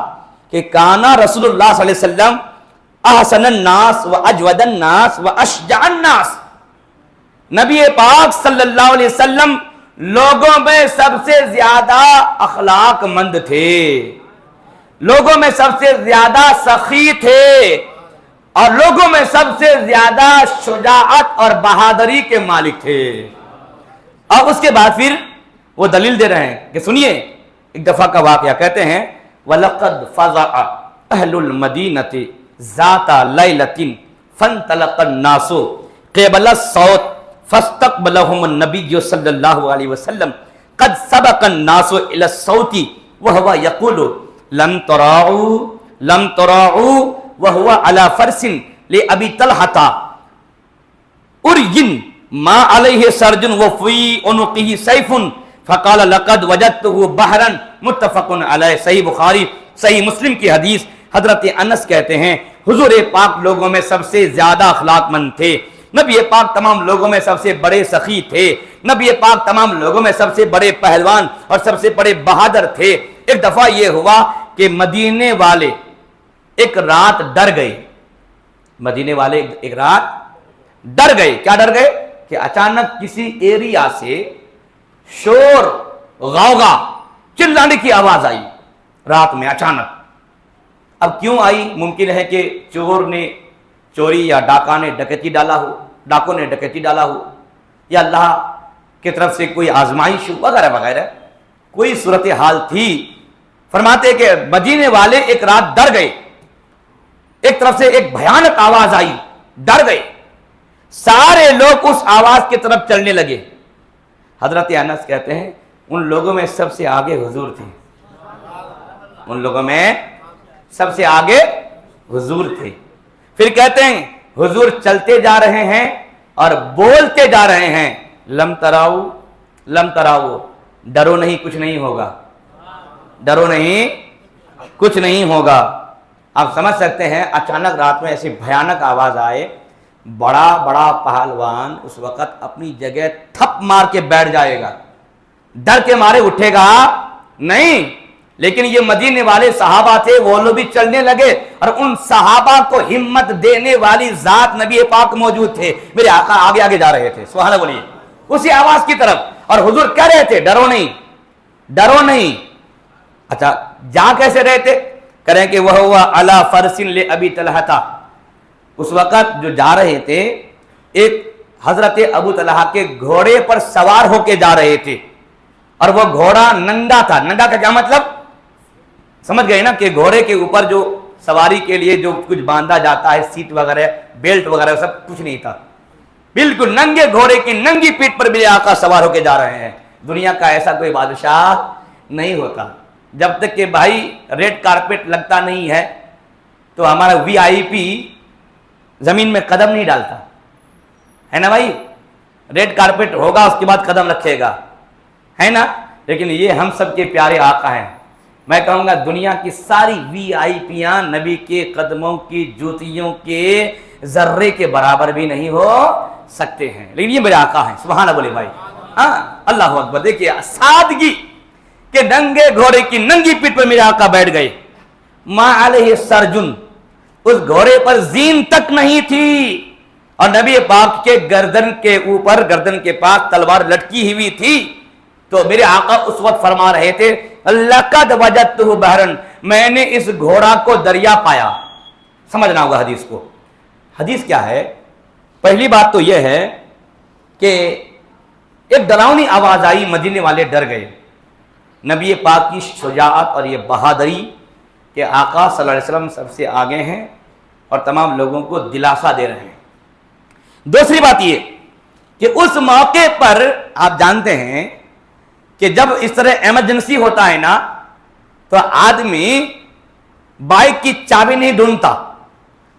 Speaker 1: کہ کانا رسول اللہ صلی اللہ علیہ وسلم احسن الناس و اجود الناس و اشجع الناس، نبی پاک صلی اللہ علیہ وسلم لوگوں میں سب سے زیادہ اخلاق مند تھے، لوگوں میں سب سے زیادہ سخی تھے، اور لوگوں میں سب سے زیادہ شجاعت اور بہادری کے مالک تھے۔ اور اس کے بعد پھر وہ دلیل دے رہے ہیں کہ سنیے ایک دفعہ کا واقعہ، کہتے ہیں وَلَقَدْ فَزَعَ أَهْلُ الْمَدِينَةِ ذَاتَ لَيْلَةٍ فَانْطَلَقَ النَّاسُ قِبَلَ الصَّوْتِ فَاسْتَقْبَلَهُمُ النَّبِيُّ صلی اللہ علیہ وسلم قَدْ سَبَقَ النَّاسُ إِلَى الصَّوْتِ وَهُوَ يَقُولُ لَمْ تَرَاعُوا وَهُوَ عَلَى فَرْسٍ لِأَبِي طَلْحَةَ أُرْيٍ مَا عَلَيْهِ سَرْجٌ وَفِي عُنُقِهِ سَيْفٌ فَقَالَ لَقَدْ وَجَدْتُهُ بَحْرًا متفق علیہ، صحیح بخاری صحیح مسلم کی حدیث۔ حضرت انس کہتے ہیں حضور پاک لوگوں میں سب سے زیادہ اخلاق مند تھے، نبی پاک تمام لوگوں میں سب سے بڑے سخی تھے، نبی پاک تمام لوگوں میں سب سے بڑے پہلوان اور سب سے بڑے بہادر تھے۔ ایک دفعہ یہ ہوا کہ مدینے والے ایک رات ڈر گئے، مدینے والے ایک رات ڈر گئے۔ کیا ڈر گئے؟ کہ اچانک کسی ایریا سے شور غوغا چلانے کی آواز آئی رات میں اچانک۔ اب کیوں آئی؟ ممکن ہے کہ چور نے چوری یا ڈاکا نے ڈکیتی ڈالا ہو، ڈاکوں نے ڈکیتی ڈالا ہو، یا اللہ کی طرف سے کوئی آزمائش ہو، وغیرہ وغیرہ کوئی صورتحال تھی۔ فرماتے کہ مدینے والے ایک رات ڈر گئے، ایک طرف سے ایک بھیانک آواز آئی، ڈر گئے، سارے لوگ اس آواز کی طرف چلنے لگے۔ حضرت انس کہتے ہیں ان لوگوں میں سب سے آگے حضور تھے، ان لوگوں میں سب سے آگے حضور تھے۔ پھر کہتے ہیں حضور چلتے جا رہے ہیں اور بولتے جا رہے ہیں لم تراؤ ڈرو نہیں، کچھ نہیں ہوگا، ڈرو نہیں کچھ نہیں ہوگا. آپ سمجھ سکتے ہیں اچانک رات میں ایسی بھیانک آواز آئے, بڑا بڑا پہلوان اس وقت اپنی جگہ تھپ مار کے بیٹھ جائے گا, ڈر کے مارے اٹھے گا نہیں. لیکن یہ مدینے والے صحابہ تھے, وہ لوگ بھی چلنے لگے, اور ان صحابہ کو ہمت دینے والی ذات نبی پاک موجود تھے. میرے آقا آگے آگے جا رہے تھے, سبحان اللہ بولیے, اسی آواز کی طرف, اور حضور کہہ رہے تھے ڈرو نہیں ڈرو نہیں. اچھا جا کیسے رہے تھے؟ کریں کہ وہ علی فرس لابی طلحہ, اس وقت جو جا رہے تھے ایک حضرت ابو طلحہ کے گھوڑے پر سوار ہو کے جا رہے تھے, اور وہ گھوڑا ننگا تھا. ننگا کا کیا مطلب سمجھ گئے نا, کہ گھوڑے کے اوپر جو سواری کے لیے جو کچھ باندھا جاتا ہے, سیٹ وغیرہ بیلٹ وغیرہ سب کچھ نہیں تھا, بالکل ننگے گھوڑے کی ننگی پیٹھ پر میرے آقا سوار ہو کے جا رہے ہیں. دنیا کا ایسا کوئی بادشاہ نہیں ہوتا, جب تک کہ بھائی ریڈ کارپیٹ لگتا نہیں ہے تو ہمارا وی آئی پی زمین میں قدم نہیں ڈالتا ہے نا بھائی. ریڈ کارپیٹ ہوگا اس کے بعد قدم رکھے گا, ہے نا. لیکن یہ ہم سب کے پیارے آقا ہیں. میں کہوں گا دنیا کی ساری وی آئی پیاں نبی کے قدموں کی جوتیوں کے ذرے کے برابر بھی نہیں ہو سکتے ہیں, لیکن یہ میرے آقا ہیں, سبحان اللہ بولے بھائی. ہاں اللہ اکبر. دیکھیے سادگی کہ ننگے گھوڑے کی ننگی پیٹھ پر میرے آقا بیٹھ گئے. ما علیہ سرجن, اس گھوڑے پر زین تک نہیں تھی, اور نبی پاک کے گردن کے اوپر, گردن کے پاس تلوار لٹکی ہوئی تھی. تو میرے آقا اس وقت فرما رہے تھے لقد وجدتہ بحرن, میں نے اس گھوڑا کو دریا پایا. سمجھنا ہوگا حدیث کو. حدیث کیا ہے؟ پہلی بات تو یہ ہے کہ ایک ڈراؤنی آواز آئی, مدینے والے ڈر گئے. نبی پاک کی شجاعت اور یہ بہادری کہ آقا صلی اللہ علیہ وسلم سب سے آگے ہیں اور تمام لوگوں کو دلاسا دے رہے ہیں. دوسری بات یہ کہ اس موقع پر آپ جانتے ہیں کہ جب اس طرح ایمرجنسی ہوتا ہے نا تو آدمی بائک کی چابی نہیں ڈھونڈتا,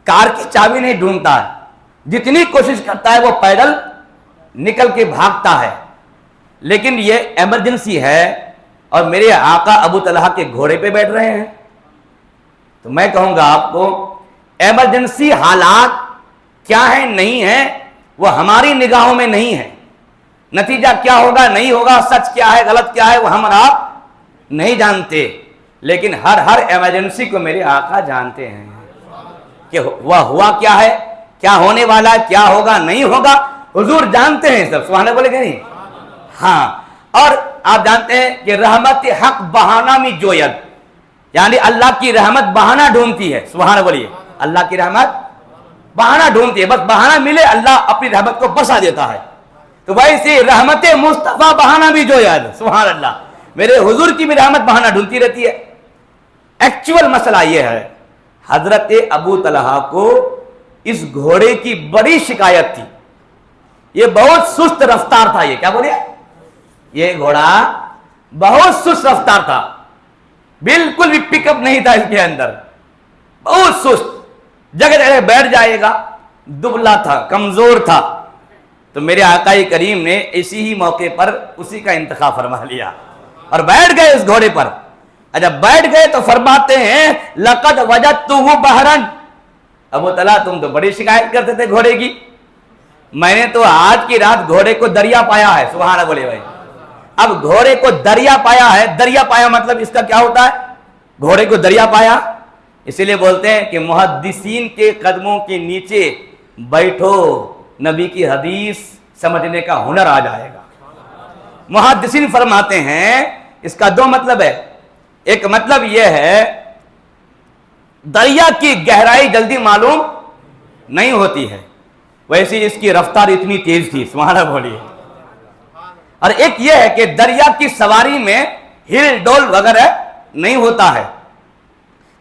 Speaker 1: کار کی چابی نہیں ڈھونڈتا ہے, جتنی کوشش کرتا ہے وہ پیدل نکل کے بھاگتا ہے. لیکن یہ ایمرجنسی ہے اور میرے آقا ابو طلحہ کے گھوڑے پہ بیٹھ رہے ہیں. تو میں کہوں گا آپ کو ایمرجنسی حالات کیا ہیں نہیں ہیں وہ ہماری نگاہوں میں نہیں ہے. نتیجہ کیا ہوگا نہیں ہوگا, سچ کیا ہے غلط کیا ہے وہ ہم اور آپ نہیں جانتے, لیکن ہر ایمرجنسی کو میرے آقا جانتے ہیں کہ وہ ہوا کیا ہے, کیا ہونے والا ہے, کیا ہوگا نہیں ہوگا, حضور جانتے ہیں سب. سبحان اللہ بولے کہ نہیں؟ ہاں. اور آپ جانتے ہیں کہ رحمت حق بہانہ میں جوید, یعنی اللہ کی رحمت بہانہ ڈھونڈتی ہے. سبحان اللہ بولیے. اللہ کی رحمت بہانہ ڈھونڈتی ہے, بس بہانہ ملے اللہ اپنی رحمت کو بسا دیتا ہے. تو ویسے رحمت مصطفیٰ بہانہ بھی جو یاد. سبحان اللہ. میرے حضور کی بھی رحمت بہانہ ڈھونڈتی رہتی ہے. ایکچول مسئلہ یہ ہے حضرت ابو طلحہ کو اس گھوڑے کی بڑی شکایت تھی. یہ بہت سست رفتار تھا. یہ کیا بولے, یہ گھوڑا بہت سست رفتار تھا, بالکل بھی پک اپ نہیں تھا اس کے اندر, بہت سست, جگہ جگہ بیٹھ جائے گا, دبلا تھا, کمزور تھا. تو میرے آقا کریم نے اسی ہی موقع پر اسی کا انتخاب فرما لیا اور بیٹھ گئے اس گھوڑے پر. جب بیٹھ گئے تو فرماتے ہیں لقد وجدتہ بحرن, ابو طلحہ تم تو بڑی شکایت کرتے تھے گھوڑے کی, میں نے تو آج کی رات گھوڑے کو دریا پایا ہے. سبحان اللہ بولے بھائی. اب گھوڑے کو دریا پایا ہے, دریا پایا مطلب اس کا کیا ہوتا ہے, گھوڑے کو دریا پایا. اسی لیے بولتے ہیں کہ محدثین کے قدموں کے نیچے بیٹھو, نبی کی حدیث سمجھنے کا ہنر آ جائے گا. محدثین فرماتے ہیں اس کا دو مطلب ہے. ایک مطلب یہ ہے دریا کی گہرائی جلدی معلوم نہیں ہوتی ہے, ویسے اس کی رفتار اتنی تیز تھی. سبحان اللہ بولیے. اور ایک یہ ہے کہ دریا کی سواری میں ہل ڈول وغیرہ نہیں ہوتا ہے.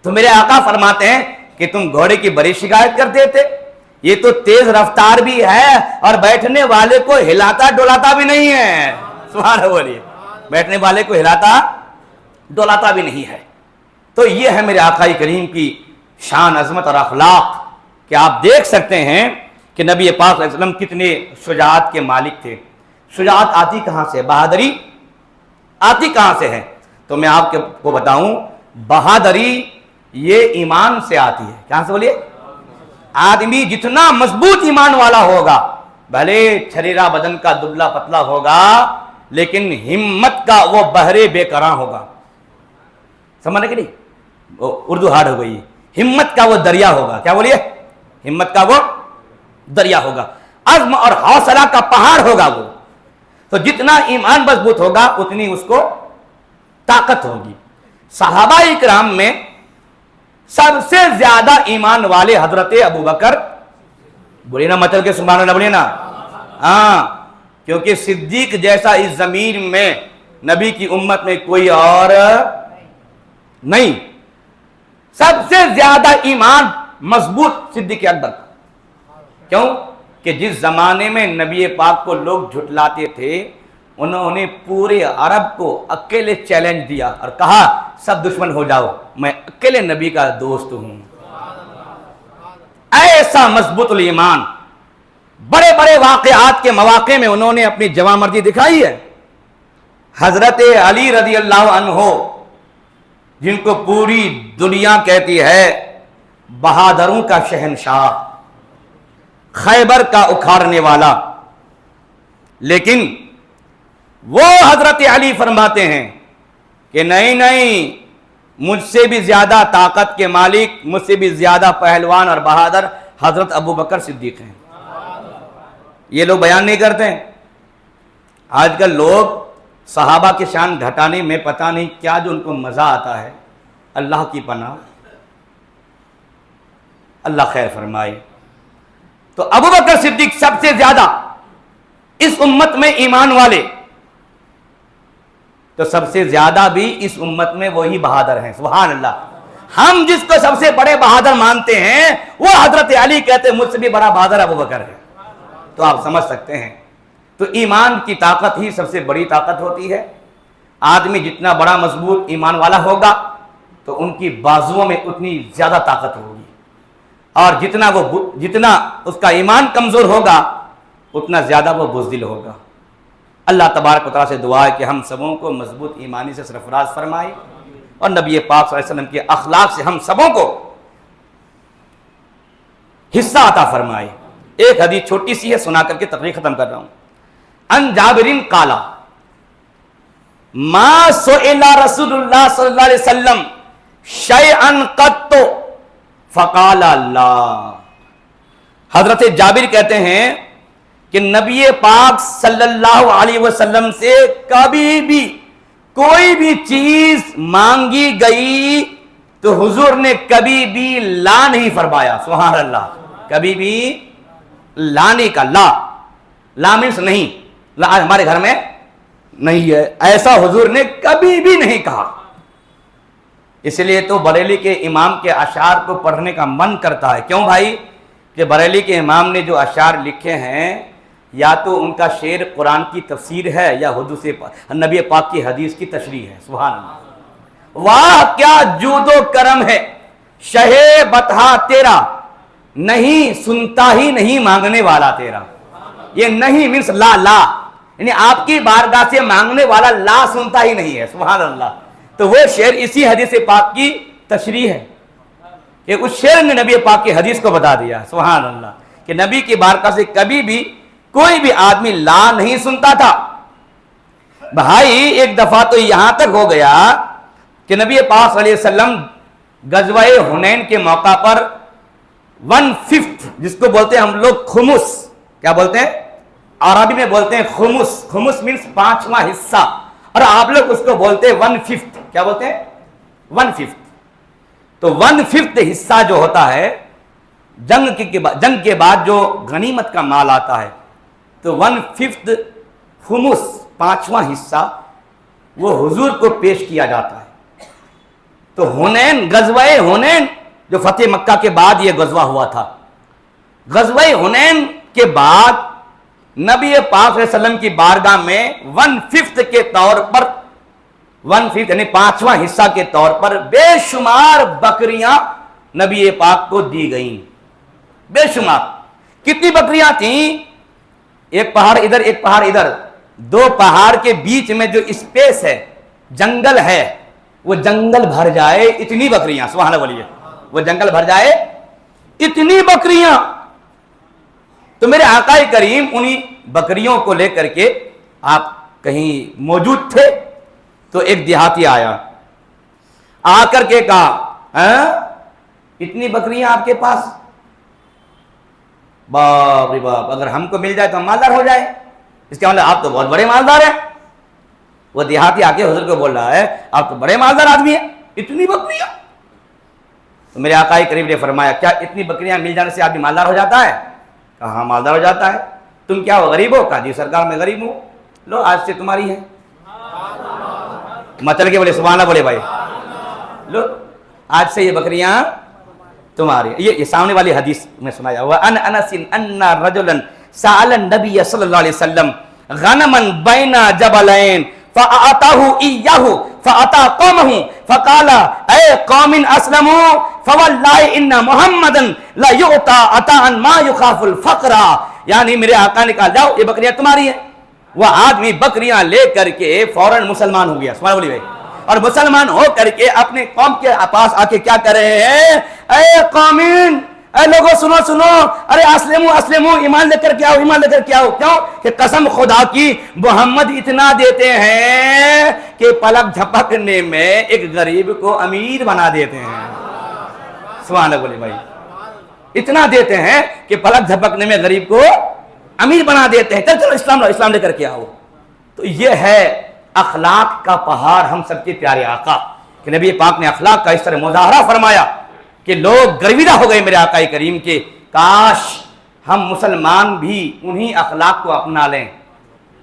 Speaker 1: تو میرے آقا فرماتے ہیں کہ تم گھوڑے کی بڑی شکایت کرتے تھے, یہ تو تیز رفتار بھی ہے اور بیٹھنے والے کو ہلاتا ڈولاتا بھی نہیں ہے. سبحان اللہ بولیے. بیٹھنے والے کو ہلاتا ڈولاتا بھی نہیں ہے. تو یہ ہے میرے آقا کریم کی شان, عظمت اور اخلاق کہ آپ دیکھ سکتے ہیں کہ نبی پاک صلی اللہ علیہ وسلم کتنے شجاعت کے مالک تھے. شجاعت آتی کہاں سے, بہادری آتی کہاں سے ہے؟ تو میں آپ کو بتاؤں بہادری یہ ایمان سے آتی ہے. کہاں سے بولیے؟ آدمی جتنا مضبوط ایمان والا ہوگا بھلے چھریرا بدن کا دبلا پتلا ہوگا لیکن ہمت کا وہ بحر بے کراں ہوگا. سمجھنے کہ نہیں؟ اردو ہارڈ ہو گئی. ہمت کا وہ دریا ہوگا. کیا بولیے؟ ہمت کا وہ دریا ہوگا. عزم اور حوصلہ کا پہاڑ ہوگا وہ. تو جتنا ایمان مضبوط ہوگا اتنی اس کو طاقت ہوگی. صحابہ اکرام میں سب سے زیادہ ایمان والے حضرت ابوبکر. بولیے نا مچل کے سبحان اللہ بولیے نا. ہاں کیونکہ صدیق جیسا اس زمین میں نبی کی امت میں کوئی اور نہیں. سب سے زیادہ ایمان مضبوط صدیق اکبر. کیوں کہ جس زمانے میں نبی پاک کو لوگ جھٹلاتے تھے انہوں نے پورے عرب کو اکیلے چیلنج دیا اور کہا سب دشمن ہو جاؤ میں اکیلے نبی کا دوست ہوں. ایسا مضبوط الایمان. بڑے بڑے واقعات کے مواقع میں انہوں نے اپنی جواں مرضی دکھائی ہے. حضرت علی رضی اللہ عنہ جن کو پوری دنیا کہتی ہے بہادروں کا شہنشاہ، خیبر کا اکھاڑنے والا، لیکن وہ حضرت علی فرماتے ہیں کہ نہیں مجھ سے بھی زیادہ طاقت کے مالک، مجھ سے بھی زیادہ پہلوان اور بہادر حضرت ابوبکر صدیق ہیں. یہ لوگ بیان نہیں کرتے ہیں. آج کل لوگ صحابہ کی شان گھٹانے میں پتہ نہیں کیا جو ان کو مزہ آتا ہے. اللہ کی پناہ، اللہ خیر فرمائے. تو ابوبکر صدیق سب سے زیادہ اس امت میں ایمان والے، تو سب سے زیادہ بھی اس امت میں وہی بہادر ہیں. سبحان اللہ. ہم جس کو سب سے بڑے بہادر مانتے ہیں وہ حضرت علی کہتے ہیں مجھ سے بھی بڑا بہادر ابوبکر ہے. تو آپ سمجھ سکتے ہیں. تو ایمان کی طاقت ہی سب سے بڑی طاقت ہوتی ہے. آدمی جتنا بڑا مضبوط ایمان والا ہوگا تو ان کی بازوؤں میں اتنی زیادہ طاقت ہوگی، اور جتنا اس کا ایمان کمزور ہوگا اتنا زیادہ وہ بزدل ہوگا. اللہ تبارک و تعالیٰ سے دعا ہے کہ ہم سبوں کو مضبوط ایمانی سے سرفراز فرمائے اور نبی پاک صلی اللہ علیہ وسلم کے اخلاق سے ہم سبوں کو حصہ عطا فرمائے. ایک حدیث چھوٹی سی ہے سنا کر کے تقریر ختم کر رہا ہوں. ان جابرین قالا ما سئل رسول اللہ صلی اللہ علیہ وسلم شیئا قط فقال اللہ. حضرت جابر کہتے ہیں کہ نبی پاک صلی اللہ علیہ وسلم سے کبھی بھی کوئی بھی چیز مانگی گئی تو حضور نے کبھی بھی لا نہیں فرمایا. سبحان اللہ. کبھی بھی لانے کا لا مینس نہیں، لا ہمارے گھر میں نہیں ہے، ایسا حضور نے کبھی بھی نہیں کہا. اس لیے تو بریلی کے امام کے اشعار کو پڑھنے کا من کرتا ہے. کیوں بھائی؟ کہ بریلی کے امام نے جو اشعار لکھے ہیں یا تو ان کا شعر قرآن کی تفسیر ہے یا حضور سے نبی پاک کی حدیث کی تشریح ہے. سبحان اللہ. واہ کیا جود و کرم ہے شہ بطحا تیرا، نہیں سنتا ہی نہیں مانگنے والا تیرا. یہ نہیں مینس لا یعنی آپ کی بارگاہ سے مانگنے والا لا سنتا ہی نہیں ہے. سبحان اللہ. تو وہ شعر اسی حدیث پاک کی تشریح ہے کہ اس شعر نے نبی پاک کی حدیث کو بتا دیا. سبحان اللہ. کہ نبی کی بارگاہ سے کبھی بھی کوئی بھی آدمی لا نہیں سنتا تھا. بھائی ایک دفعہ تو یہاں تک ہو گیا کہ نبی پاک صلی اللہ علیہ وسلم غزوہ حنین کے موقع پر 1/5 جس کو بولتے ہیں ہم لوگ خمس، کیا بولتے ہیں عربی میں بولتے ہیں خمس مینس 5واں حصہ، اور آپ لوگ اس کو بولتے ہیں 1/5. کیا بولتے ہیں 1/5. تو 1/5 حصہ جو ہوتا ہے جنگ کے بعد جو غنیمت کا مال آتا ہے تو 1/5 خمس 5واں حصہ وہ حضور کو پیش کیا جاتا ہے. تو حنین غزوہ حنین جو فتح مکہ کے بعد یہ غزوہ ہوا تھا، غزوہ حنین کے بعد نبی پاک صلی اللہ علیہ وسلم کی بارگاہ میں 1/5 کے طور پر 1/5 یعنی 5واں حصہ کے طور پر بے شمار بکریاں نبی پاک کو دی گئیں. بے شمار. کتنی بکریاں تھیں؟ ایک پہاڑ ادھر ایک پہاڑ ادھر، 2 پہاڑ کے بیچ میں جو اسپیس ہے جنگل ہے وہ جنگل بھر جائے اتنی بکریاں، سبحان اللہ بولیے، وہ جنگل بھر جائے اتنی بکریاں. تو میرے آقا کریم انہی بکریوں کو لے کر کے آپ کہیں موجود تھے تو ایک دیہاتی آیا، آ کر کے کہا اتنی بکریاں آپ کے پاس؟ باپ رے باپ، اگر ہم کو مل جائے تو ہم مالدار ہو جائے، اس کا مطلب آپ تو بہت بڑے مالدار ہیں. وہ دیہاتی آ کے حضور کو بول رہا ہے آپ تو بڑے مالدار آدمی ہیں، اتنی بکریاں. تو میرے آقا کریم نے فرمایا کیا اتنی بکریاں مل جانے سے آدمی مالدار ہو جاتا ہے؟ کہا ہاں مالدار ہو جاتا ہے. تم کیا ہو غریب ہو؟ کہا جی سرکار میں غریب ہوں. لو آج سے تمہاری ہے. مچل کے بولے سبحان اللہ بولے بھائی، لو آج سے یہ بکریاں تمہاری. یہ سامنے والی حدیث میں سنایا ہوا ان انس ان رجلا سأل النبي صلی اللہ علیہ وسلم غنما بین جبلین فاعطاه اياه فاعطى قومه فقال اے قوم اسلموا فوالله ان محمدا لا يعطى عطاء ما يخاف الفقر. یعنی میرے آقا نے کہا جاؤ یہ بکریاں تمہاری ہیں. وہ آدمی بکریاں لے کر کے فوراً مسلمان ہو گیا. سبحان اللہ بھائی. اور مسلمان ہو کر کے اپنے قوم کے پاس آ کے کیا کر رہے ہیں؟ اے قومین، اے لوگوں سنو سنو، ارے اسلمو اسلمو، ایمان لے کر کے آؤ، ایمان لے کر کے آؤ. کیوں کہ قسم خدا کی محمد اتنا دیتے ہیں کہ پلک جھپکنے میں ایک غریب کو امیر بنا دیتے ہیں. سبحان اللہ بولے بھائی. اتنا دیتے ہیں کہ پلک جھپکنے میں غریب کو امیر بنا دیتے ہیں. چلو اسلام لے کر کے آؤ. تو یہ ہے اخلاق کا پہاڑ ہم سب کے پیارے آقا کہ نبی پاک نے اخلاق کا اس طرح مظاہرہ فرمایا کہ لوگ گرویدہ ہو گئے میرے آقا کریم کے. کاش ہم مسلمان بھی انہی اخلاق کو اپنا لیں،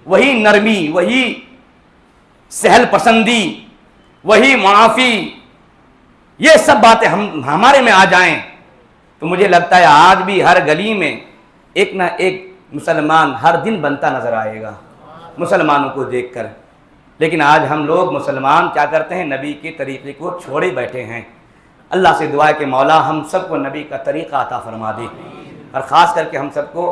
Speaker 1: وہی نرمی، وہی سہل پسندی، وہی معافی، یہ سب باتیں ہمارے میں آ جائیں تو مجھے لگتا ہے آج بھی ہر گلی میں ایک نہ ایک مسلمان ہر دن بنتا نظر آئے گا مسلمانوں کو دیکھ کر. لیکن آج ہم لوگ مسلمان کیا کرتے ہیں؟ نبی کے طریقے کو چھوڑے بیٹھے ہیں. اللہ سے دعا ہے کہ مولا ہم سب کو نبی کا طریقہ عطا فرما دے، اور خاص کر کے ہم سب کو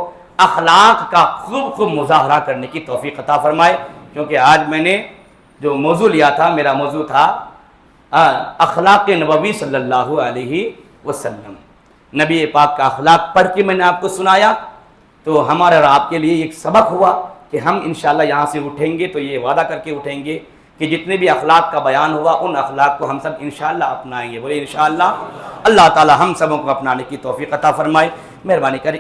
Speaker 1: اخلاق کا خوب مظاہرہ کرنے کی توفیق عطا فرمائے. کیونکہ آج میں نے جو موضوع لیا تھا، میرا موضوع تھا اخلاق نبوی صلی اللہ علیہ وسلم. نبی پاک کا اخلاق پڑھ کے میں نے آپ کو سنایا تو ہمارے اور آپ کے لیے ایک سبق ہوا کہ ہم انشاءاللہ یہاں سے اٹھیں گے تو یہ وعدہ کر کے اٹھیں گے کہ جتنے بھی اخلاق کا بیان ہوا ان اخلاق کو ہم سب انشاءاللہ اپنائیں گے. بولے انشاءاللہ. اللہ تعالی ہم سبوں کو اپنانے کی توفیق عطا فرمائے. مہربانی کریں.